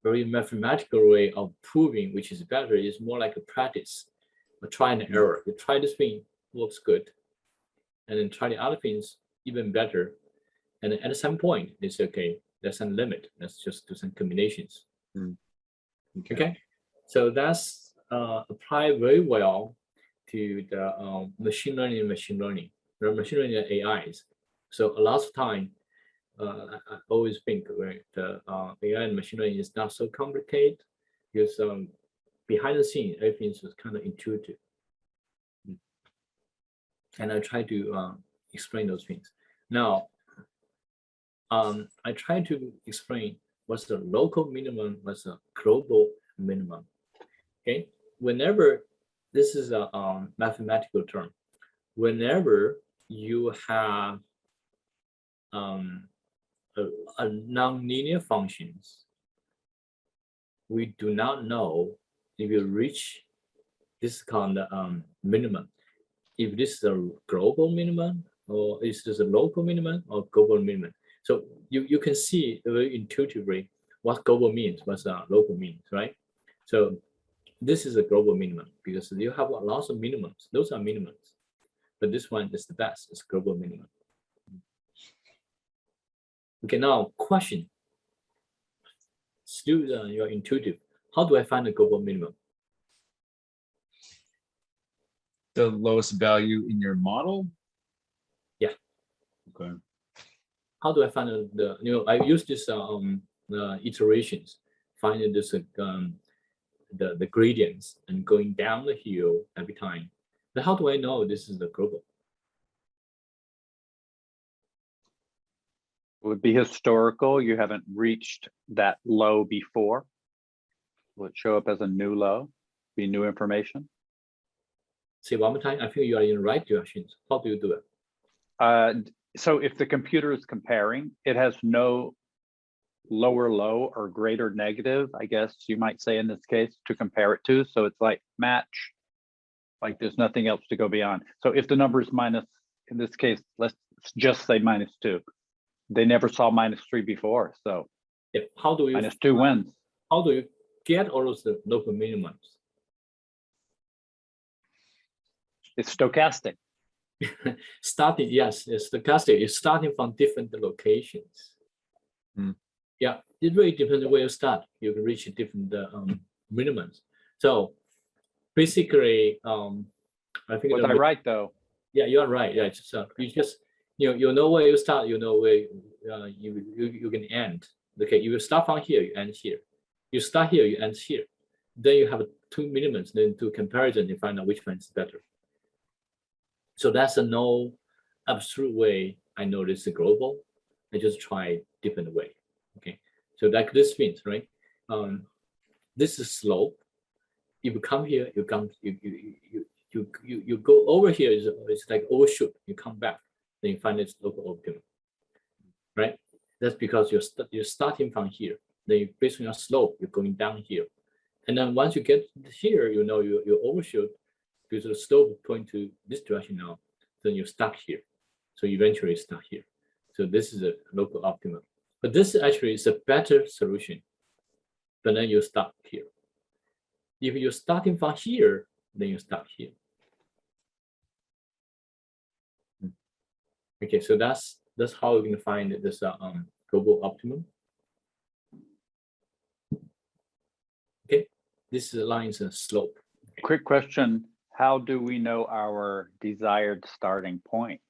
very mathematical way of proving which is better. It's more like a practice, a try and error. You try this thing, works good, and then try the other things even better. And at some point, they say, okay, there's some limit. Let's just do some combinations. Okay. So that's applied very well to the machine learning or machine learning AIs. So a lot of time, I always think the AI and machine learning is not so complicated because behind the scene, everything is kind of intuitive. And I try to explain those things. Now, I try to explain what's the local minimum, what's the global minimum. Okay, whenever this is a mathematical term, whenever you have a non-linear functions, we do not know if you reach this kind of minimum, if this is a global minimum or is this a local minimum or global minimum. So you can see very intuitively what global means, what local means, right? So this is a global minimum because you have lots of minimums. Those are minimums, but this one is the best. It's global minimum. Okay, now question. Still, you're intuitive. How do I find the global minimum? The lowest value in your model? Yeah. Okay. How do I find the, I use this iterations, finding this the gradients and going down the hill every time. But how do I know this is the global? Would be historical. You haven't reached that low before. Will it show up as a new low? Be new information? Say one more time. I think you are in the right directions. How do you do it? So if the computer is comparing, it has no lower low or greater negative, I guess you might say in this case, to compare it to. So it's like match, like there's nothing else to go beyond. So if the number is minus, in this case, let's just say -2. They never saw -3 before, so Yeah. How do you -2 wins. How do you get all of the local minimums? It's stochastic. Starting, yes, it's stochastic. It's starting from different locations. Yeah, it really depends on where you start. You can reach different minimums. So basically, I think. Was I right though? Yeah, you are right. Yeah, it's, you just you know where you start. You know where you can end. Okay, you will start from here. You end here. You start here. You end here. Then you have two minimums. Then do comparison. You find out which one is better. So that's a no absolute way. I know this is global. I just try different way. Okay, so like this means, right? This is slope. If you come here, you come, you go over here. It's like overshoot. You come back, then you find its local optimum, right? That's because you're starting from here. Then you, based on your slope, you're going down here, and then once you get here, you know you overshoot because the slope point to this direction now. Then you're stuck here, so eventually stuck here. So this is a local optimum. But this actually is a better solution. But then you're stuck here. If you're starting from here, then you're stuck here. Okay, so that's how you can find this global optimum. Okay, this line is a slope. Okay. Quick question. How do we know our desired starting point?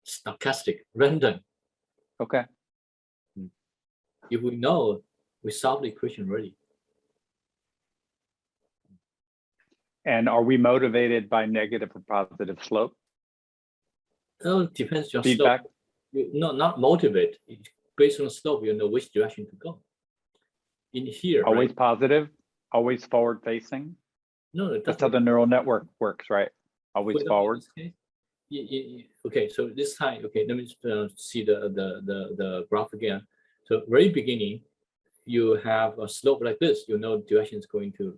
Stochastic, random. Okay. If we know, we solve the equation already. And are we motivated by negative or positive slope? Oh, it depends on your Feedback? slope. Not motivate. Based on slope, you know which direction to go. In here, Always right? positive, always forward facing. No, That's how the neural network works, right? Always forward. Okay, so this time, okay, let me see the graph again. So very beginning, you have a slope like this. You know direction is going to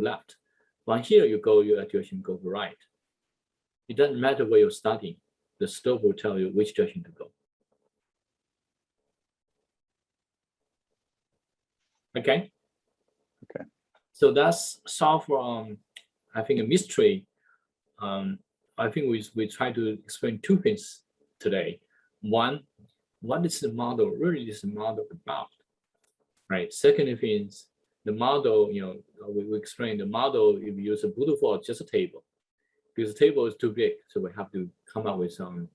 left. From here, you go, your direction go to right. It doesn't matter where you're starting. The slope will tell you which direction to go. Okay. Okay. So that's solved I think a mystery. I think we try to explain two things today. One, what is the model really is the model about, right? Second thing is the model. We explain the model. If you use a Boulevard, just a table, because the table is too big, so we have to come up with some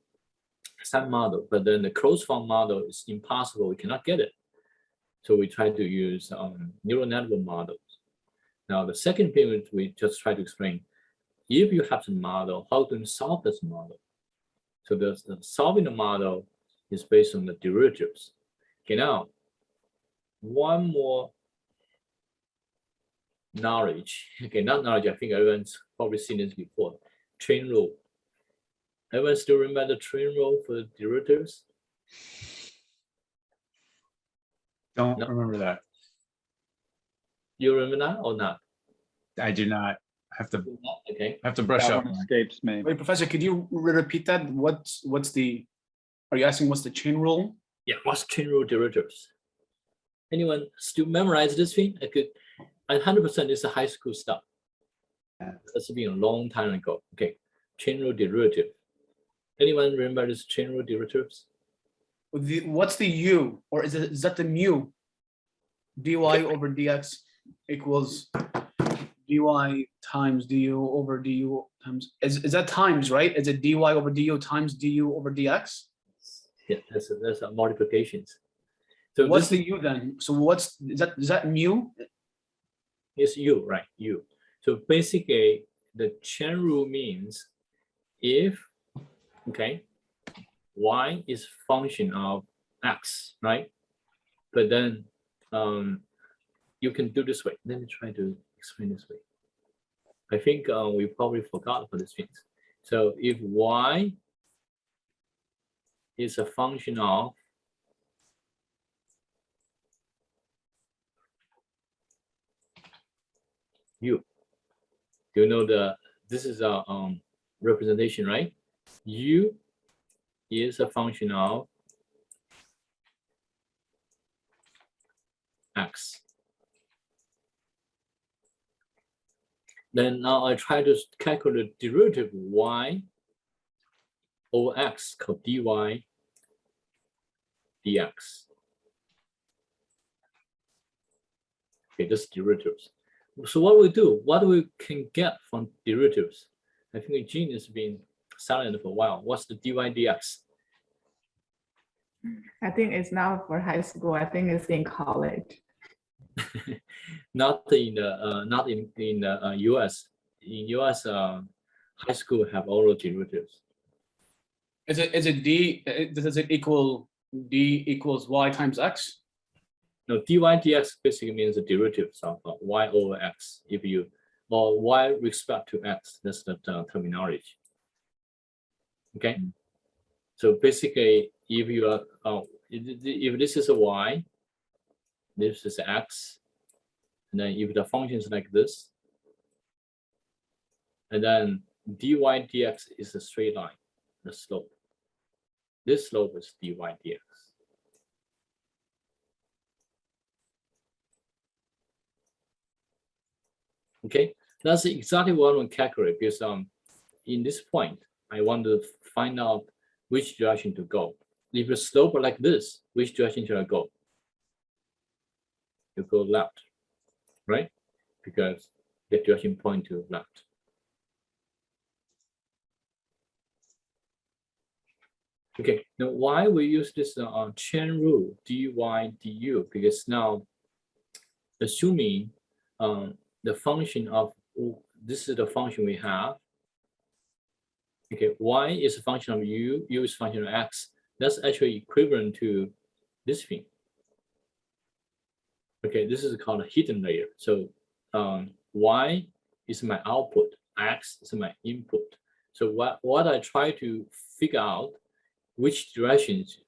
model. But then the closed form model is impossible. We cannot get it. So we try to use neural network models. Now the second thing we just try to explain. If you have the model, how do you solve this model? So the solving the model is based on the derivatives. Okay, now one more knowledge. Okay, not knowledge. I think everyone's probably seen this before. Chain rule. Everyone still remember the chain rule for derivatives? Don't No. remember that. You remember that or not? I do not. Okay. I have to brush That up. one on it. escapes me. Wait, Professor, could you repeat that? What's the, are you asking what's the chain rule? Yeah, what's chain rule derivatives? Anyone still memorize this thing? I could, 100% is a high school stuff. That's been a long time ago. Okay, chain rule derivative. Anyone remember this chain rule derivatives? What's the u, or is that the mu? dy over dx equals dy times du over du times, is that times, right? Is it dy over du times du over dx? Yeah, that's a multiplications. So What's this the u then? So is that mu? is u, right? U. So basically, the chain rule means if, okay, y is function of x, right? But then you can do this way. Let me try to explain this way. I think we probably forgot for these things. So if y is a function of u, do you know this is a representation, right? U is a function of x. Then now I try to calculate the derivative y over x called dy dx. Okay, this derivatives. So what we do, what we can get from derivatives? I think Jean has been silent for a while. What's the dy dx? I think it's not for high school. I think it's in college. Not in the US. In US, high school have all the derivatives. Is it d? Does it equal d equals y times x? No, dy dx basically means the derivatives of y over x. If you or y respect to x, that's the terminology. Okay. So basically, if you are if this is a y, this is x, and then if the function is like this, and then dy dx is a straight line, the slope. This slope is dy dx. Okay, that's exactly what I want to calculate because in this point, I want to find out which direction to go. If the slope are like this, which direction should I go? You go left, right? Because the direction point to left. Okay, now why we use this chain rule dy du? Because now, assuming the function of this is the function we have. Okay, y is a function of u, u is a function of x. That's actually equivalent to this thing. Okay, this is called a hidden layer. So y is my output, x is my input. So what I try to figure out which directions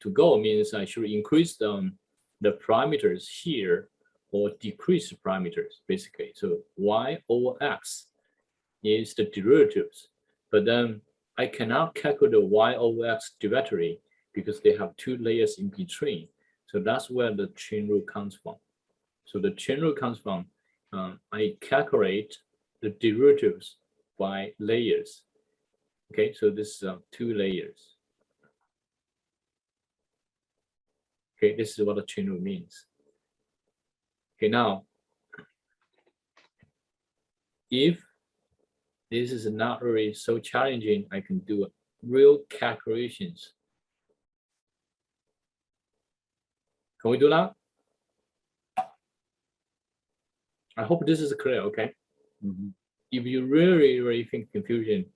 to go means I should increase the parameters here or decrease the parameters basically. So y over x is the derivatives, but then I cannot calculate the y over x directly because they have two layers in between. So that's where the chain rule comes from. So the chain rule comes from I calculate the derivatives by layers. Okay, so this is 2 layers. Okay, this is what the chain rule means. Okay, now, if this is not really so challenging, I can do real calculations. Can we do that? I hope this is clear, okay? If you really think confusion,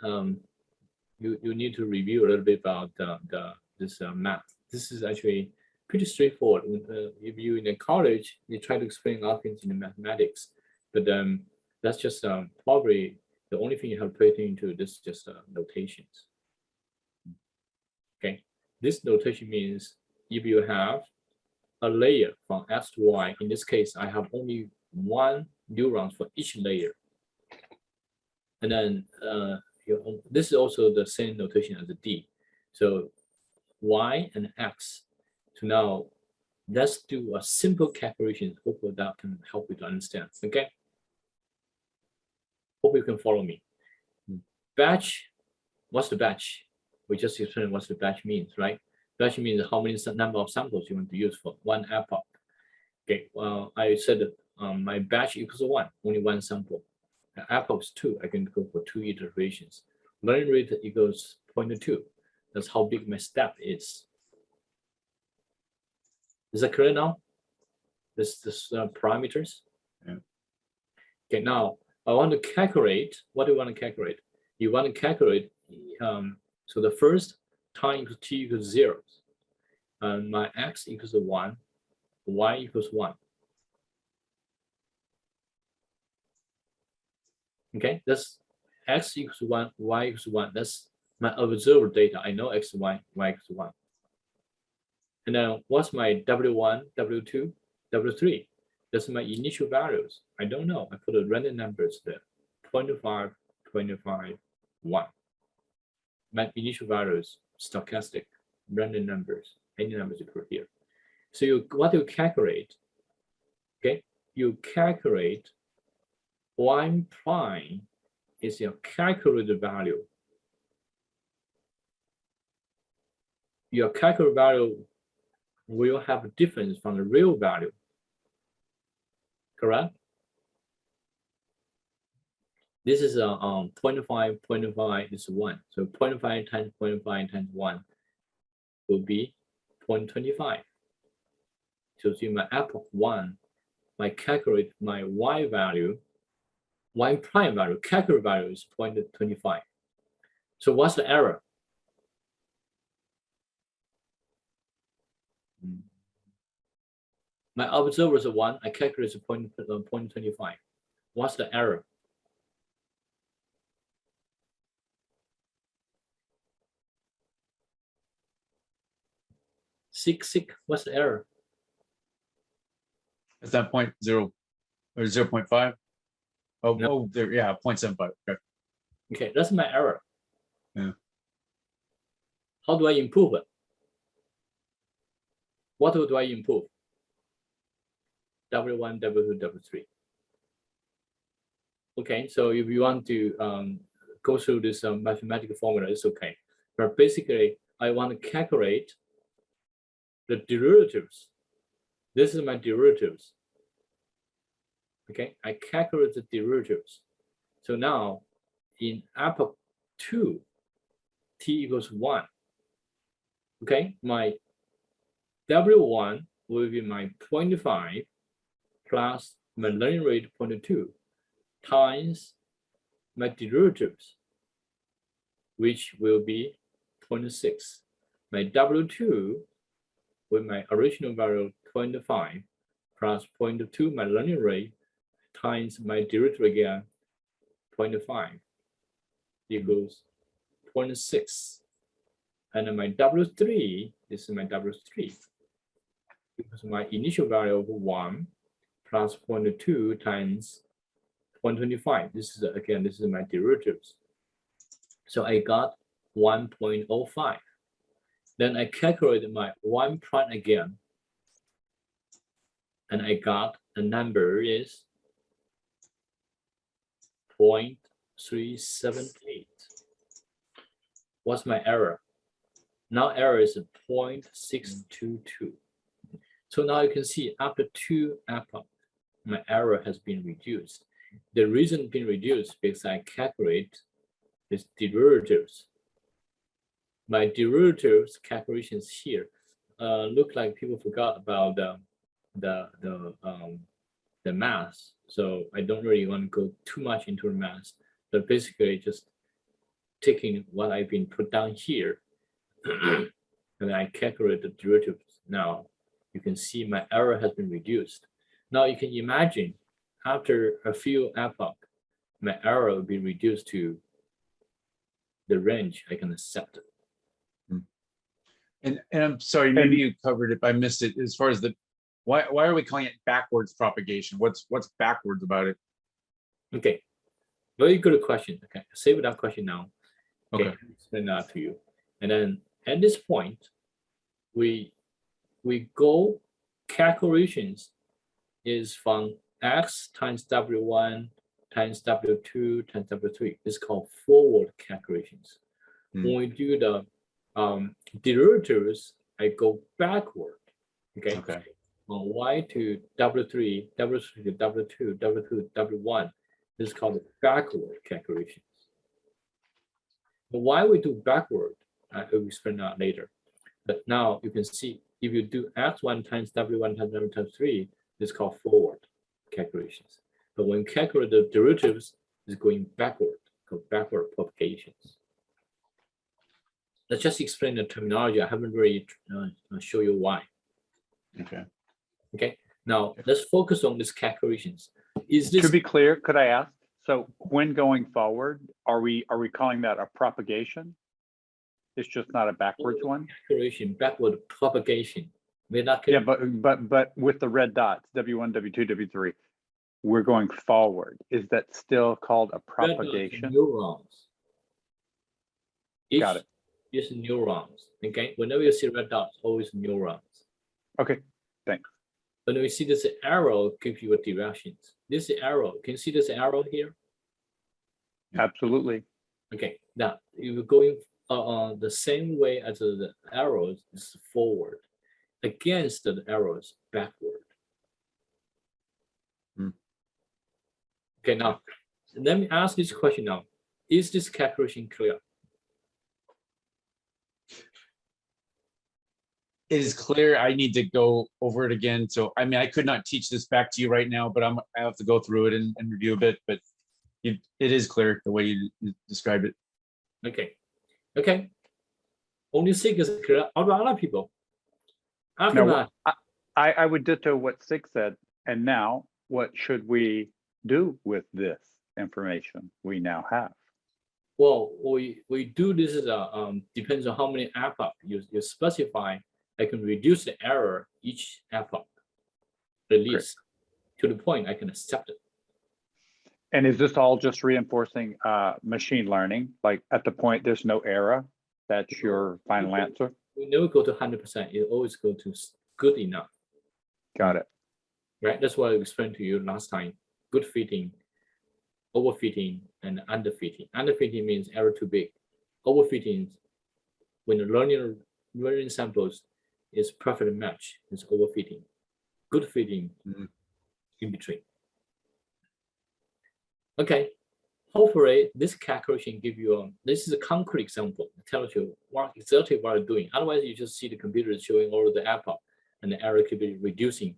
you need to review a little bit about this math. This is actually pretty straightforward. If you in a college, you try to explain a lot of things in the mathematics, but that's just probably The only thing you have to pay attention to this is just notations. Okay, this notation means if you have a layer from X to Y, in this case, I have only one neurons for each layer. And then this is also the same notation as the D. So Y and X. So now let's do a simple calculation. Hopefully that can help you to understand. Okay. Hope you can follow me. Batch, what's the batch? We just explained what the batch means, right? Batch means how many number of samples you want to use for one epoch. Okay, well, I said that my batch equals 1, only one sample. Epoch is 2, I can go for 2 iterations. Learning rate equals 0.2. That's how big my step is. Is that clear now? This parameters. Yeah. Okay, now I want to calculate. What do you want to calculate? You want to calculate. So the first time equals t equals 0, and my x equals 1, y equals 1. Okay, that's x equals 1, y equals 1. That's my observed data. I know x, y equals 1. And then what's my W1, W2, W3? That's my initial values. I don't know. I put a random numbers there. 25, 25, 1. My initial values, stochastic, random numbers, any numbers you put here. So what you calculate, okay? You calculate y prime is your calculated value. Your calculated value will have a difference from the real value, correct? This is 0.5, 0.5 is 1. So 0.5 times 0.5 times 1 will be 0.25. So see my epoch 1, my calculate my y value, y prime value, calculate value is 0.25. So what's the error? My observer is 1, I calculate 0.25. What's the error? Six, what's the error? Is that 0.0 or 0.5? Oh, No. oh, there, yeah, 0.75. Okay. Okay, that's my error. Yeah. How do I improve it? What do I improve? W1, W2, W3. Okay, so if you want to go through this mathematical formula, it's okay. But basically, I want to calculate the derivatives. This is my derivatives. Okay, I calculate the derivatives. So now in epoch 2, t equals 1. Okay, my W1 will be my 0.5 plus my learning rate 0.2 times my derivatives, which will be 0.6. My W2 with my original value 0.5 plus 0.2 my learning rate times my derivative again 0.5 equals 0.6. And then my W3, this is my W3, because my initial value of 1 plus 0.2 times 0.25. This is again, this is my derivatives. So I got 1.05. Then I calculated my 1 prime again, and I got the number is 0.378. What's my error? Now error is 0.622. So now you can see after 2 epochs, my error has been reduced. The reason being reduced because I calculate these derivatives. My derivatives calculations here look like people forgot about the math. So I don't really want to go too much into the math, but basically just taking what I've been put down here and I calculate the derivatives. Now you can see my error has been reduced. Now you can imagine after a few epochs, my error will be reduced to the range I can accept. And I'm sorry, maybe you covered it, but I missed it. As far as the, why are we calling it backwards propagation? What's backwards about it? Okay, very good question. Okay, save that question now. Okay, Okay. explain that to you. And then at this point, we go calculations is from x times w1 times w2 times w3. It's called forward calculations. When we do the derivatives, I go backward. Okay. Okay. On y to w3, w3 to w2, w2 to w1. This is called backward calculations. But why we do backward, I will explain that later. But now you can see if you do x1 times w1 times w times 3, this is called forward calculations. But when calculate the derivatives, is going backward, called backward propagations. Let's just explain the terminology. I haven't really show you why. Okay. Okay. Now let's focus on these calculations. Is this To be clear, could I ask? So when going forward, are we calling that a propagation? It's just not a backwards one? calculation, backward propagation? We're not Yeah, but with the red dots, W1, W2, W3, we're going forward. Is that still called a propagation? Neurons. Got it. Is neurons. Okay. Whenever you see red dots, always neurons. Okay, thanks. When we see this arrow, give you a directions. This arrow, can you see this arrow here? Absolutely. Okay. Now you're going the same way as the arrows is forward, against the arrows backward. Okay. Now let me ask this question now. Is this calculation clear? It is clear. I need to go over it again. So, I mean, I could not teach this back to you right now, but I have to go through it and review a bit, but it is clear the way you described it. Okay. Okay. Only Sig is clear. How about other people? After Now, that, I would ditto what Sig said. And now, what should we do with this information we now have? well, we do this is depends on how many epoch you specify. I can reduce the error each epoch, at least to the point I can accept it. And is this all just reinforcing machine learning? Like at the point there's no error, that's your final answer? We never go to 100%. It always go to good enough. Got it. Right. That's what I explained to you last time. Good fitting, overfitting, and underfitting. Underfitting means error too big. Overfitting, when the learning samples is perfect match, is overfitting. Good fitting in between. Okay. Hopefully this calculation give you this is a concrete example. It tells you what exactly what you're doing. Otherwise, you just see the computer showing all of the epoch and the error could be reducing.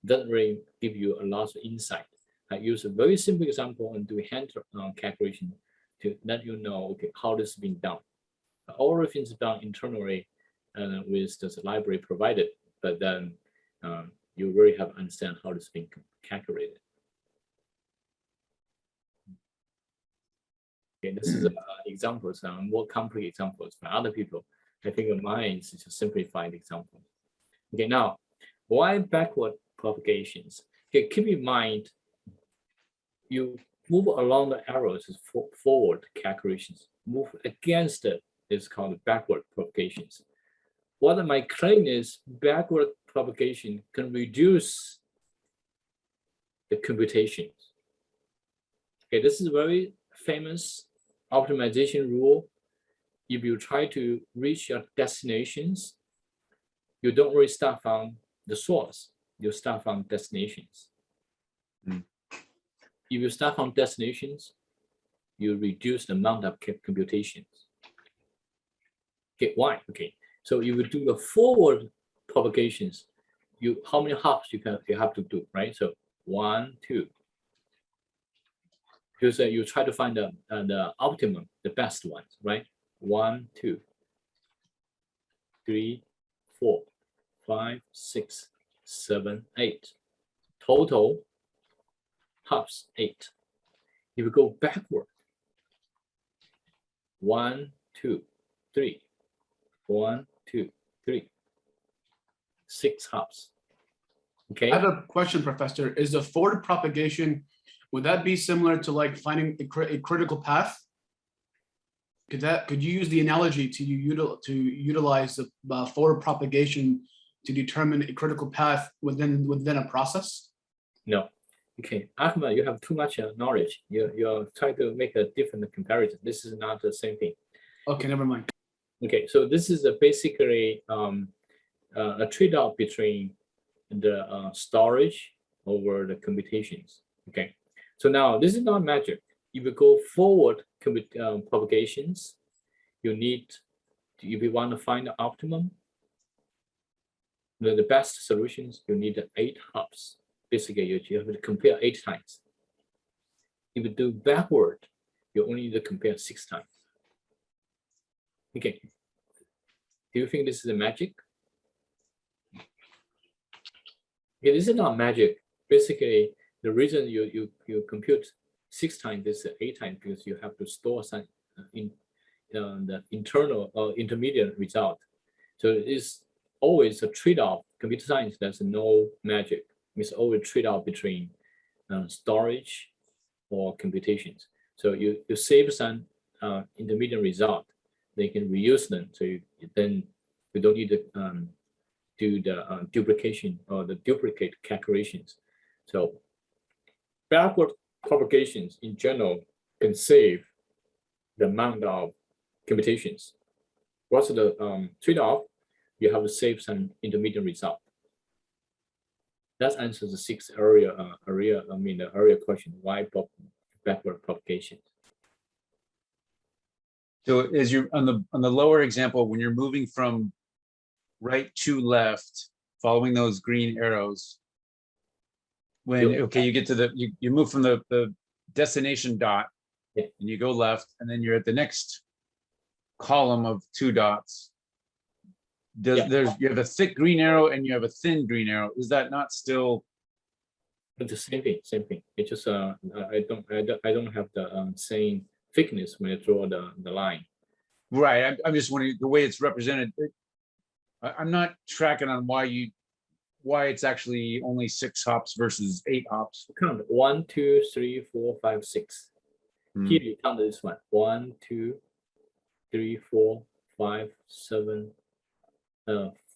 Doesn't really give you a lot of insight. I use a very simple example and do hand calculation to let you know okay how this is being done. All of things done internally with the library provided, but then you really have to understand how this is being calculated. Okay, this is examples, more complex examples for other people. I think mine is a simplified example. Okay, now why backward propagations? Okay, keep in mind you move along the arrows is forward calculations. Move against it is called backward propagations. What my claim is backward propagation can reduce the computations. Okay, this is a very famous optimization rule. If you try to reach your destinations, you don't really start from the source, you start from destinations. If you start from destinations, you reduce the amount of computations. Okay, why? Okay, so if you do the forward propagations, how many hops you have to do, right? So 1, 2. Because you try to find the optimum, the best ones, right? 1, 2, 3, 4, 5, 6, 7, 8. Total hops 8. If you go backward, 1, 2, 3, 1, 2, 3, 6 hops. Okay. I have a question, Professor. Is the forward propagation, would that be similar to like finding a critical path? Could you use the analogy to utilize the forward propagation to determine a critical path within a process? No. Okay, Ahmed, you have too much knowledge. You're trying to make a different comparison. This is not the same thing. Okay, never mind. Okay, so this is basically a trade-off between the storage over the computations. Okay, so now this is not magic. If you go forward propagations, you need, if you want to find the optimum, the best solutions, you need 8 hops. Basically, you have to compare 8 times. If you do backward, you only need to compare 6 times. Okay. Do you think this is a magic? Yeah, this is not magic. Basically, the reason you compute 6 times this 8 times because you have to store some in the internal or intermediate result. So it's always a trade-off. Computer science, there's no magic. It's always trade-off between storage or computations. So you save some intermediate result. They can reuse them. So then you don't need to do the duplication or the duplicate calculations. So backward propagations in general can save the amount of computations. What's the trade-off? You have to save some intermediate result. That answers the 6th the area question, why backward propagation? So as you on the lower example, when you're moving from right to left, following those green arrows, when you get to you move from the destination dot, yeah, and you go left, and then you're at the next column of 2 dots. You have a thick green arrow and you have a thin green arrow. Is that not still? It's the same thing. It's just I don't have the same thickness when I draw the line. Right. I'm just wondering the way it's represented. I'm not tracking on why it's actually only 6 hops versus 8 hops. Count 1, 2, 3, 4, 5, 6. Here you count this one. 1, 2, 3, 4, 5, 7.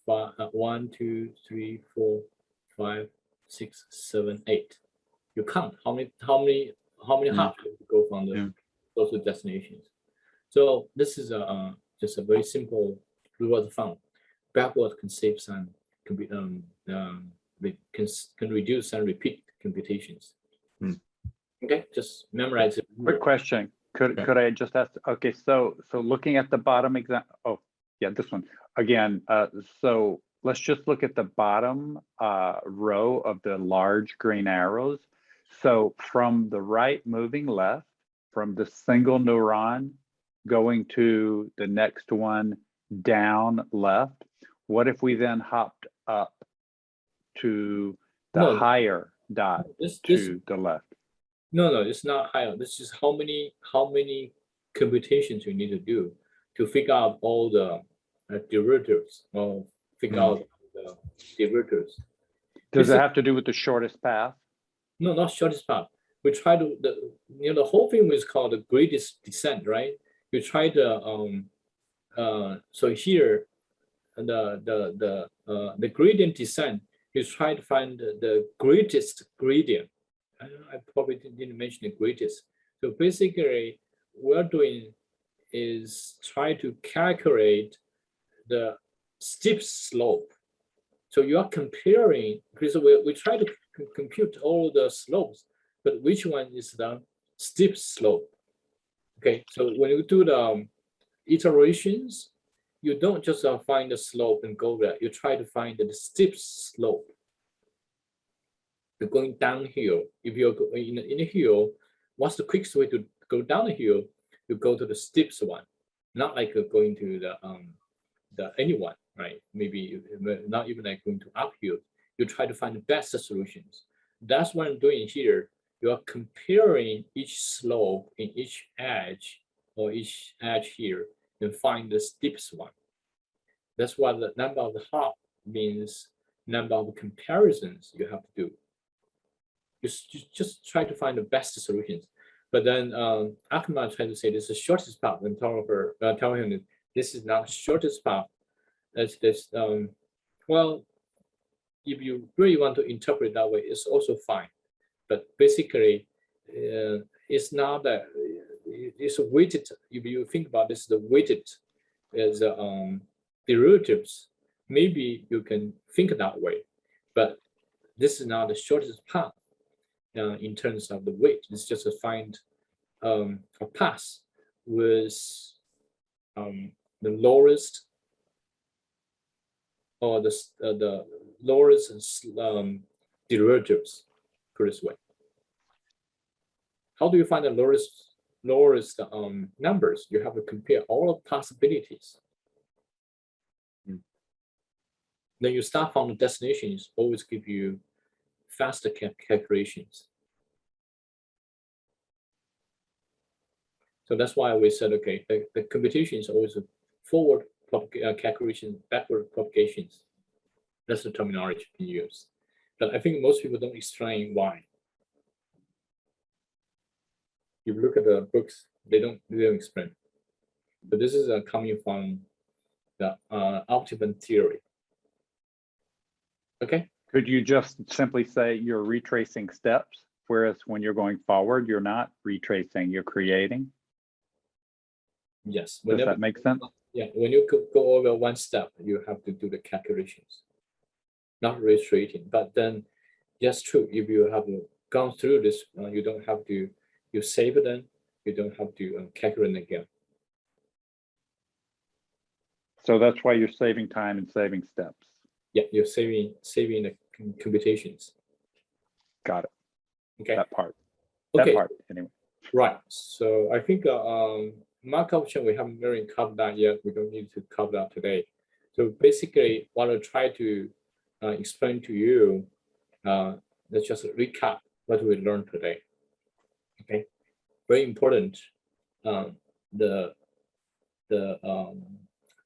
1, 2, 3, 4, 5, 6, 7, 8. You count how many hops you go from the those destinations. So this is just a very simple rule of thumb. Backward can save some can reduce and repeat computations. Okay, just memorize it. Quick question. Could I just ask? Okay, so looking at the bottom example. Oh, yeah, this one again. So let's just look at the bottom row of the large green arrows. So from the right moving left, from the single neuron going to the next one down left. What if we then hopped up to the higher dot to the left? No, it's not higher. This is how many computations you need to do to figure out all the derivatives or figure out the derivatives. Does it have to do with the shortest path? No, not shortest path. We try to the whole thing is called the greatest descent, right? You try to so here the gradient descent. You try to find the greatest gradient. I probably didn't mention the greatest. So basically, what we're doing is try to calculate the steep slope. So you are comparing, because we try to compute all the slopes, but which one is the steep slope? Okay, so when you do the iterations, you don't just find the slope and go there. You try to find the steep slope. You're going downhill. If you're in a hill, what's the quickest way to go down the hill? You go to the steepest one, not like going to the anyone, right? Maybe not even like going to uphill. You try to find the best solutions. That's what I'm doing here. you are comparing each slope in each edge or each edge here and find the steepest one. That's why the number of the hop means number of comparisons you have to do. Just try to find the best solutions. But then Akma tried to say this is the shortest path and tell him that this is not the shortest path. That's this. Well, if you really want to interpret that way, it's also fine. But basically, it's not that it's weighted. If you think about this, the weighted as derivatives, maybe you can think that way. But this is not the shortest path in terms of the weight. It's just to find a path with the lowest or the lowest derivatives, put this way. How do you find the lowest numbers? You have to compare all of possibilities. Then you start from the destinations, always give you faster calculations. So that's why we said, okay, the computation is always a forward calculation, backward propagations. That's the terminology we use. But I think most people don't explain why. If you look at the books, they don't explain. But this is coming from the Optimum theory. Okay. Could you just simply say you're retracing steps, whereas when you're going forward, you're not retracing, you're creating? Yes. Does that make sense? Yeah, when you go over one step, you have to do the calculations, not reiterating. But then, yes, true. If you have gone through this, you don't have to. You save it, then you don't have to calculate again. So that's why you're saving time and saving steps. Yeah, you're saving the computations. Got it. Okay. That part. Okay. That part, anyway. Right. So I think Markov chain we haven't really covered that yet. We don't need to cover that today. So basically, what I'll try to explain to you, let's just recap what we learned today. Okay, very important. The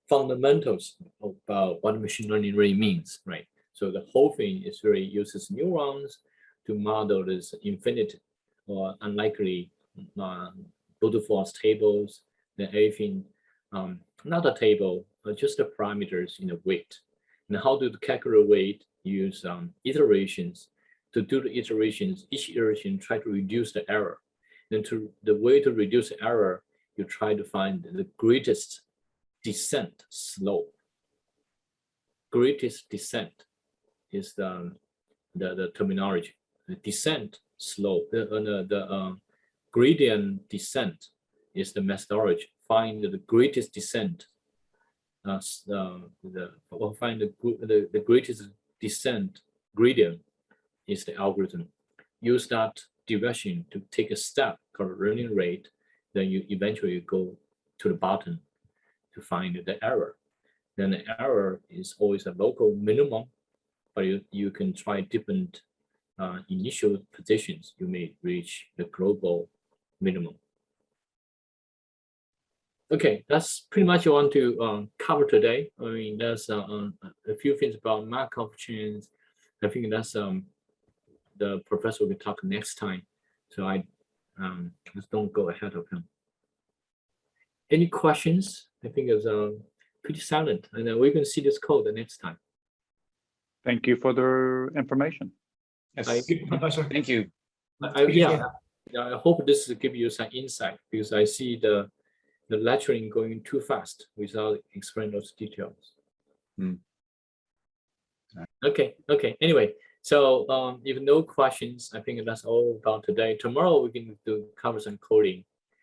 fundamentals about what machine learning really means, right? So the whole thing is really uses neurons to model this infinite or unlikely brute force tables, then everything, not a table, but just the parameters in the weight. And how to calculate weight? Use iterations. To do the iterations, each iteration try to reduce the error. And the way to reduce the error, you try to find the greatest descent slope. Greatest descent is the terminology. The descent slope, the gradient descent is the methodology. Find the greatest descent. Find the greatest descent gradient is the algorithm. Use that direction to take a step called learning rate. Then you eventually go to the bottom to find the error. Then the error is always a local minimum, but you can try different initial positions. You may reach the global minimum. Okay, that's pretty much what I want to cover today. I mean, there's a few things about Markov chains. I think that's the professor will talk next time. So I just don't go ahead of him. Any questions? I think it's pretty silent, and then we can see this code the next time. Thank you for the information. Yes. I- Professor. Thank you. Yeah, I hope this will give you some insight, because I see the lecturing going too fast without explaining those details. Hmm. Okay. Anyway, so if no questions, I think that's all about today. Tomorrow we can cover some coding.